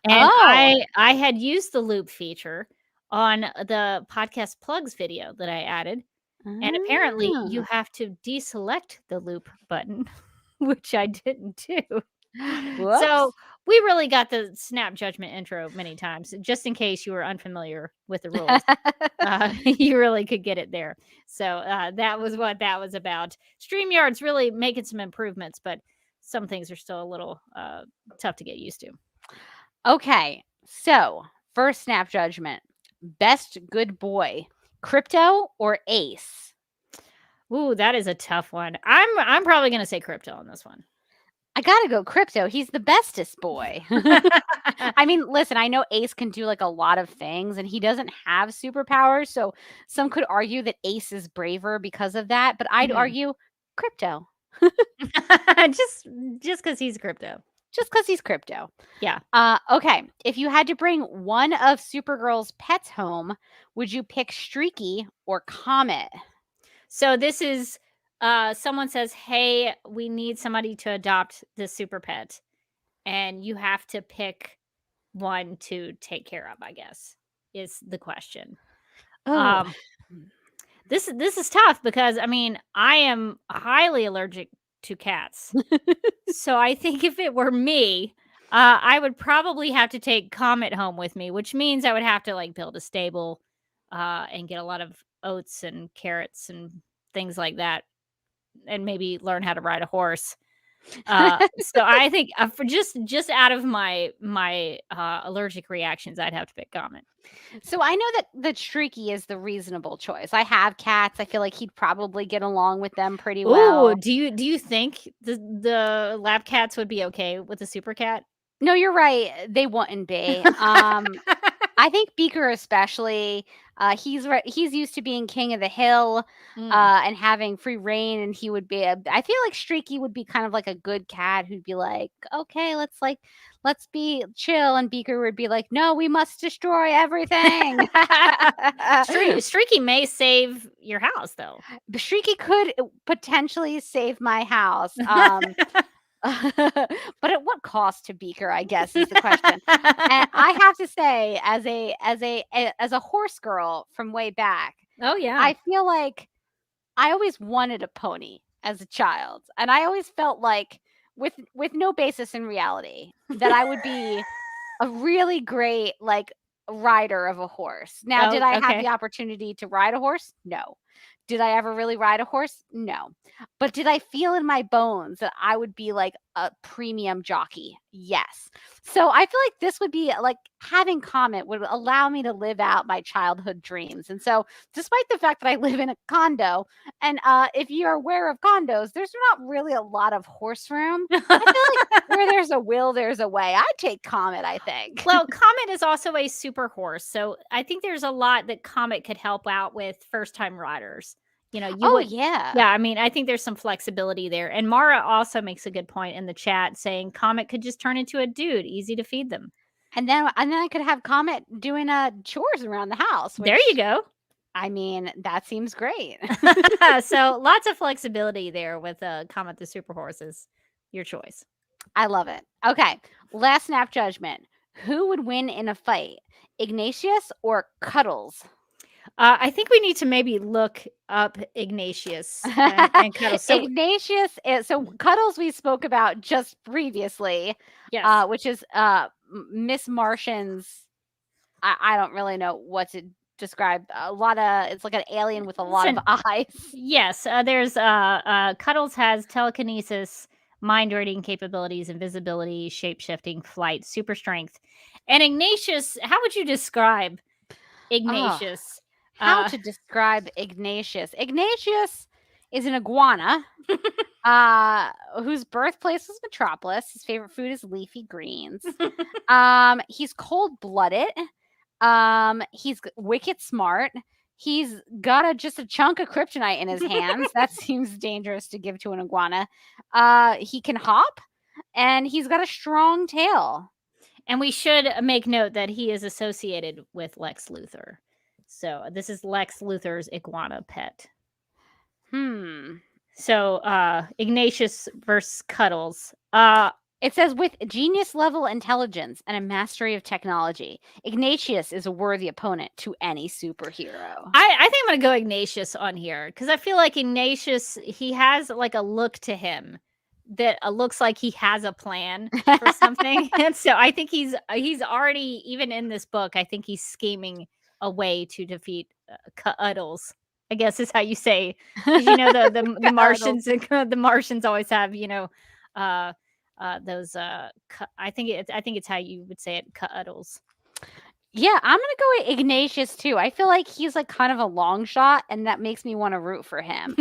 And I had used the loop feature on the podcast plugs video that I added. And apparently you have to deselect the loop button, which I didn't do. Whoops. So we really got the snap judgment intro many times, just in case you were unfamiliar with the rules. You really could get it there. So that was what that was about. StreamYard's really making some improvements, but some things are still a little tough to get used to. Okay, so first snap judgment. Best good boy, Krypto or Ace? Ooh, that is a tough one. I'm probably going to say Krypto on this one. I gotta go Krypto. He's the bestest boy. I mean, listen, I know Ace can do like a lot of things and he doesn't have superpowers. So some could argue that Ace is braver because of that. But I'd argue Krypto. just because he's Krypto. Just because he's Krypto. Yeah. Okay. If you had to bring one of Supergirl's pets home, would you pick Streaky or Comet? So this is... someone says, hey, we need somebody to adopt this super pet, and you have to pick one to take care of, I guess, is the question. This is tough because, I mean, I am highly allergic to cats. So I think if it were me, I would probably have to take Comet home with me, which means I would have to like build a stable and get a lot of oats and carrots and things like that and maybe learn how to ride a horse. So I think for just out of my allergic reactions, I'd have to pick Comet. So I know that Streaky is the reasonable choice. I have cats. I feel like he'd probably get along with them pretty well. Ooh, do you think the lab cats would be okay with the super cat? No, you're right. They wouldn't be. I think Beaker especially. He's used to being king of the hill, and having free reign, and he would be. I feel like Streaky would be kind of like a good cat who'd be like, okay, let's be chill, and Beaker would be like, no, we must destroy everything. Streaky may save your house though. Streaky could potentially save my house. But at what cost to Beaker, I guess, is the question. And I have to say, as a horse girl from way back, Oh yeah. I feel like I always wanted a pony as a child, and I always felt like, with no basis in reality, that I would be a really great rider of a horse. Now, did I have the opportunity to ride a horse? No. Did I ever really ride a horse? No. But did I feel in my bones that I would be like a premium jockey? Yes. So I feel like this would be like having Comet would allow me to live out my childhood dreams. And so, despite the fact that I live in a condo, and if you're aware of condos, there's not really a lot of horse room. I feel like where there's a will, there's a way. I'd take Comet, I think. Well, Comet is also a super horse, so I think there's a lot that Comet could help out with first-time riders. Yeah. Yeah, I mean, I think there's some flexibility there. And Mara also makes a good point in the chat saying Comet could just turn into a dude, easy to feed them. And then I could have Comet doing chores around the house. There you go. I mean, that seems great. So lots of flexibility there with Comet the Super Horses. Your choice. I love it. Okay, last snap judgment. Who would win in a fight, Ignatius or Cuddles? I think we need to maybe look up Ignatius and Cuddles. So, Ignatius so Cuddles we spoke about just previously, yes. Which is Miss Martian's. I don't really know what to describe. It's like an alien with a lot of eyes. Yes, there's Cuddles has telekinesis, mind reading capabilities, invisibility, shape shifting, flight, super strength, and Ignatius. How would you describe Ignatius? How to describe Ignatius? Ignatius is an iguana whose birthplace is Metropolis. His favorite food is leafy greens. He's cold-blooded. He's wicked smart. He's got just a chunk of kryptonite in his hands. That seems dangerous to give to an iguana. He can hop, and he's got a strong tail. And we should make note that he is associated with Lex Luthor. So this is Lex Luthor's iguana pet. So Ignatius versus Cuddles. It says, with genius level intelligence and a mastery of technology, Ignatius is a worthy opponent to any superhero. I think I'm gonna go Ignatius on here because I feel like Ignatius, he has like a look to him that looks like he has a plan for something. And so I think he's already, even in this book, I think he's scheming a way to defeat Cuddles, I guess is how you say. The Martians. The Martians always have those. I think it's how you would say it. Cuddles. Yeah, I'm gonna go with Ignatius too. I feel like he's like kind of a long shot, and that makes me want to root for him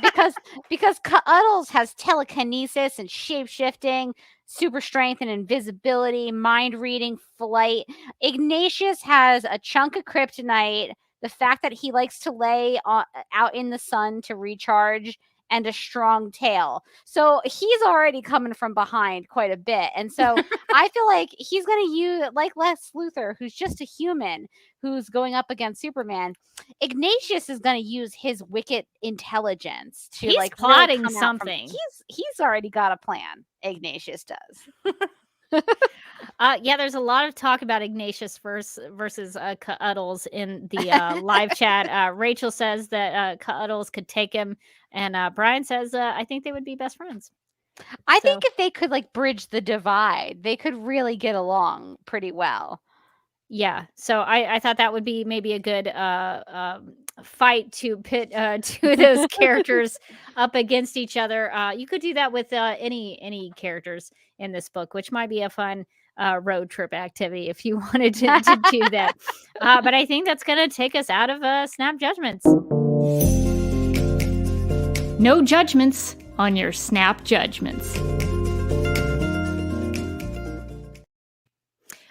because Cuddles has telekinesis and shape shifting, super strength and invisibility, mind reading, flight. Ignatius has a chunk of kryptonite, the fact that he likes to lay out in the sun to recharge, and a strong tail. So he's already coming from behind quite a bit. And so I feel like he's going to use, like Lex Luthor, who's just a human who's going up against Superman. Ignatius is going to use his wicked intelligence to he's plotting really something. He's already got a plan. Ignatius does. Yeah, there's a lot of talk about Ignatius versus Cuddles in the live chat. Rachel says that Cuddles could take him, and Brian says I think they would be best friends. I think if they could like bridge the divide, they could really get along pretty well. Yeah, so I thought that would be maybe a good fight to pit two of those characters up against each other. You could do that with any characters in this book, which might be a fun road trip activity if you wanted to do that. But I think that's going to take us out of Snap Judgments. No judgments on your Snap Judgments.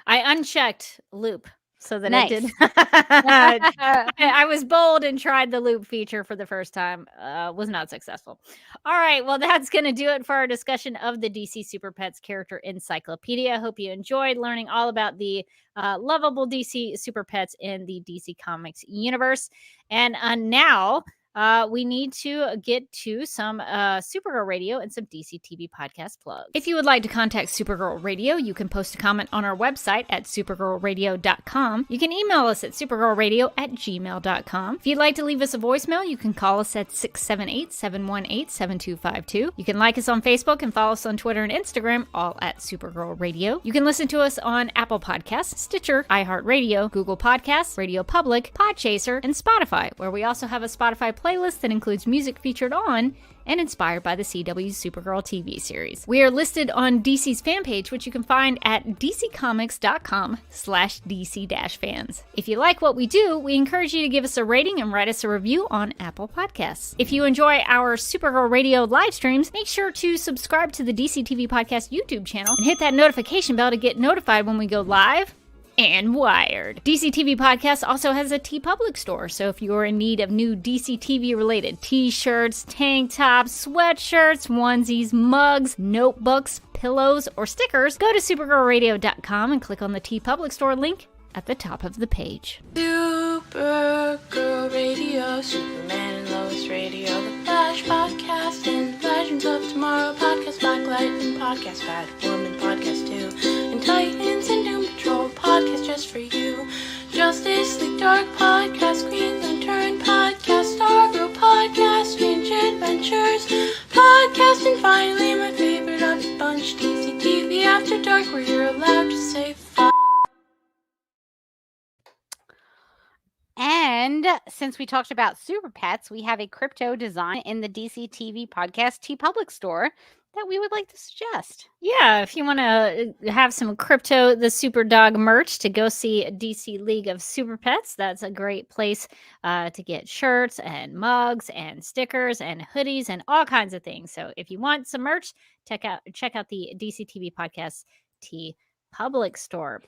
I unchecked loop so that Nice. I did. I was bold and tried the loop feature for the first time. Was not successful. All right. Well, that's going to do it for our discussion of the DC Super-Pets Character Encyclopedia. I hope you enjoyed learning all about the lovable DC Super-Pets in the DC Comics universe. And now we need to get to some Supergirl Radio and some DC TV podcast plugs. If you would like to contact Supergirl Radio, you can post a comment on our website at supergirlradio.com. You can email us at supergirlradio@gmail.com. If you'd like to leave us a voicemail, you can call us at 678-718-7252. You can like us on Facebook and follow us on Twitter and Instagram, all at Supergirl Radio. You can listen to us on Apple Podcasts, Stitcher, iHeartRadio, Google Podcasts, Radio Public, Podchaser, and Spotify, where we also have a Spotify playlist that includes music featured on and inspired by the CW's Supergirl TV series. We are listed on DC's fan page, which you can find at dccomics.com/DC-fans. If you like what we do, we encourage you to give us a rating and write us a review on Apple Podcasts. If you enjoy our Supergirl Radio live streams, make sure to subscribe to the DC TV Podcast YouTube channel and hit that notification bell to get notified when we go live and wired. DC TV Podcast also has a TeePublic store, so if you're in need of new DC TV related t-shirts, tank tops, sweatshirts, onesies, mugs, notebooks, pillows, or stickers, go to supergirlradio.com and click on the TeePublic store link at the top of the page. Supergirl Radio, Superman and Lois Radio, The Flash Podcast, and Legends of Tomorrow Podcast, Black Lightning Podcast, Batwoman Podcast 2, and Titans and Doom Patrol Podcast just for you. Justice League Dark Podcast, Green Lantern Podcast, Stargirl Podcast, Strange Adventures Podcast, and finally my favorite of the bunch, DC TV After Dark, where you're allowed to say fuck. And since we talked about Super Pets, we have a Krypto design in the DC TV Podcast TeePublic store that we would like to suggest. Yeah, if you want to have some Krypto the Super Dog merch to go see DC League of Super Pets, that's a great place to get shirts and mugs and stickers and hoodies and all kinds of things. So if you want some merch, check out the DC TV Podcast TeePublic store.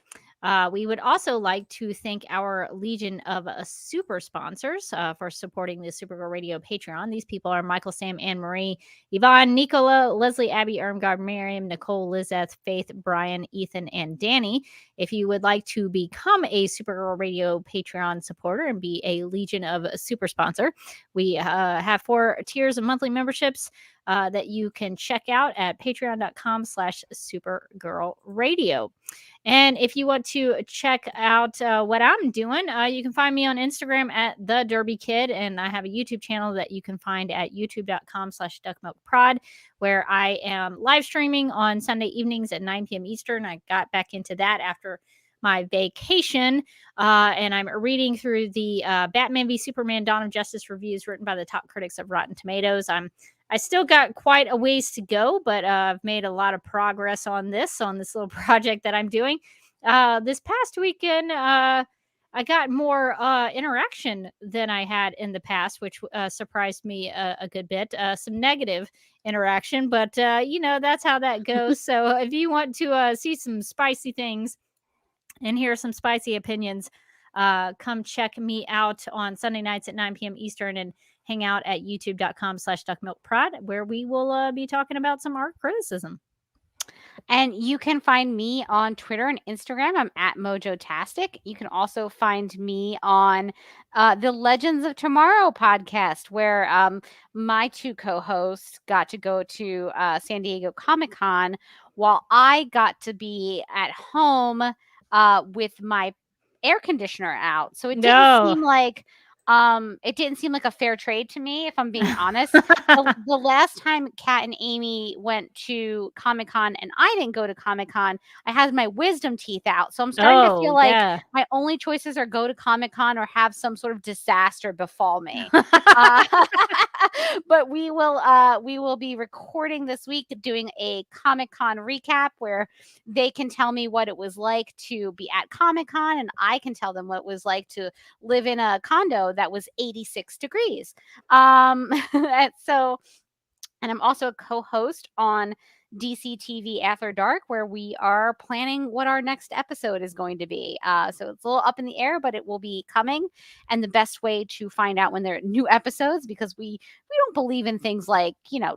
We would also like to thank our legion of super sponsors for supporting the Supergirl Radio Patreon. These people are Michael, Sam, Anne Marie, Yvonne, Nicola, Leslie, Abby, Irmgard, Miriam, Nicole, Lizeth, Faith, Brian, Ethan, and Danny. If you would like to become a Supergirl Radio Patreon supporter and be a legion of super sponsor, we have 4 tiers of monthly memberships that you can check out at patreon.com/supergirlradio. And if you want to check out what I'm doing, you can find me on Instagram at The Derby Kid. And I have a YouTube channel that you can find at youtube.com/duckmilkprod, where I am live streaming on Sunday evenings at 9 p.m. Eastern. I got back into that after my vacation, and I'm reading through the Batman v Superman Dawn of Justice reviews written by the top critics of Rotten Tomatoes. I still got quite a ways to go, but I've made a lot of progress on this little project that I'm doing. This past weekend, I got more interaction than I had in the past, which surprised me a good bit. Some negative interaction, but that's how that goes. So if you want to see some spicy things and hear some spicy opinions, come check me out on Sunday nights at 9 p.m. Eastern and hang out at youtube.com/duckmilkprod, where we will be talking about some art criticism. And you can find me on Twitter and Instagram. I'm at Mojotastic. You can also find me on the Legends of Tomorrow podcast, where my 2 co-hosts got to go to San Diego Comic-Con while I got to be at home with my air conditioner out. So it didn't seem like It didn't seem like a fair trade to me, if I'm being honest. The last time Kat and Amy went to Comic-Con and I didn't go to Comic-Con, I had my wisdom teeth out. So I'm starting to feel like my only choices are go to Comic-Con or have some sort of disaster befall me. But we will be recording this week, doing a Comic-Con recap where they can tell me what it was like to be at Comic-Con, and I can tell them what it was like to live in a condo that was 86 degrees. And I'm also a co-host on DC TV After Dark, where we are planning what our next episode is going to be. So it's a little up in the air, but it will be coming. And the best way to find out when there are new episodes, because we don't believe in things like,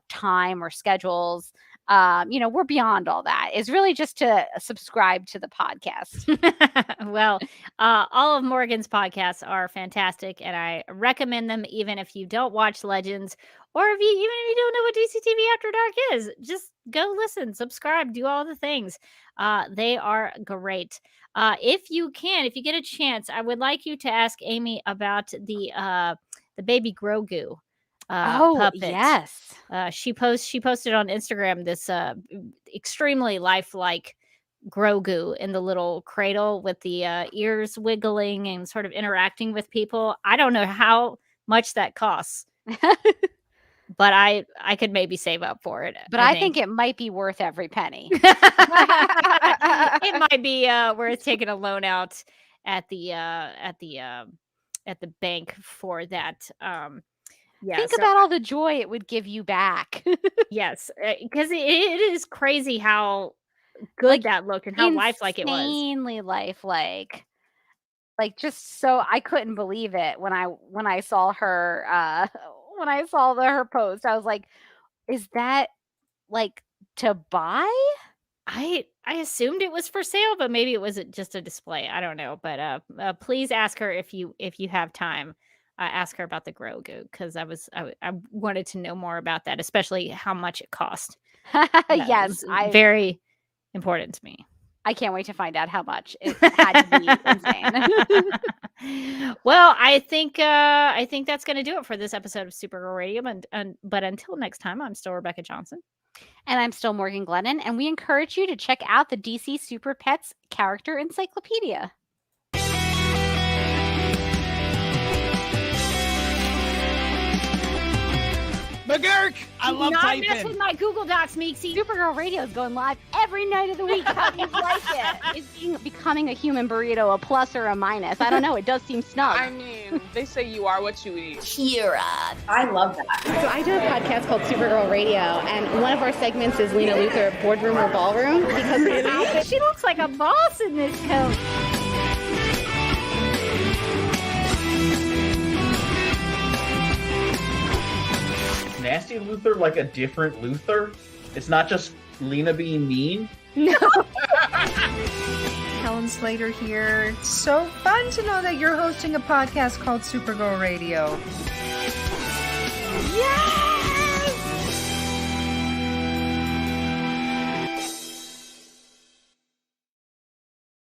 time or schedules. We're beyond all that. Is really just to subscribe to the podcast. Well, all of Morgan's podcasts are fantastic, and I recommend them even if you don't watch Legends, or even if you don't know what DC TV After Dark is. Just go listen, subscribe, do all the things. They are great. If you get a chance, I would like you to ask Amy about the baby Grogu. Puppet. Yes. She posted on Instagram this extremely lifelike Grogu in the little cradle with the ears wiggling and sort of interacting with people. I don't know how much that costs, but I could maybe save up for it. But I think it might be worth every penny. It might be worth taking a loan out at the bank for that. Think about all the joy it would give you back. Yes, because it is crazy how good that looked and how lifelike it was. Insanely lifelike. Like, just so I couldn't believe it when I saw her her post. I was like, is that like to buy? I assumed it was for sale, but maybe it was just a display. I don't know, but please ask her if you have time. Ask her about the Grogu, because I wanted to know more about that, especially how much it cost. Yes, very important to me. I can't wait to find out how much. It had to be insane. Well, I think that's going to do it for this episode of Supergirl Radio. But until next time, I'm still Rebecca Johnson. And I'm still Morgan Glennon, and we encourage you to check out the DC Super-Pets Character Encyclopedia. McGurk! I love typing. Not mess with my Google Docs, Meeksy. Supergirl Radio is going live every night of the week. How do you like it? Is becoming a human burrito a plus or a minus? I don't know. It does seem snug. I mean, they say you are what you eat. Kira. I love that. So I do a podcast called Supergirl Radio, and one of our segments is Lena Luthor, Boardroom or Ballroom, because she looks like a boss in this coat. Nasty Luthor like a different Luthor? It's not just Lena being mean? No. Helen Slater here. It's so fun to know that you're hosting a podcast called Supergirl Radio.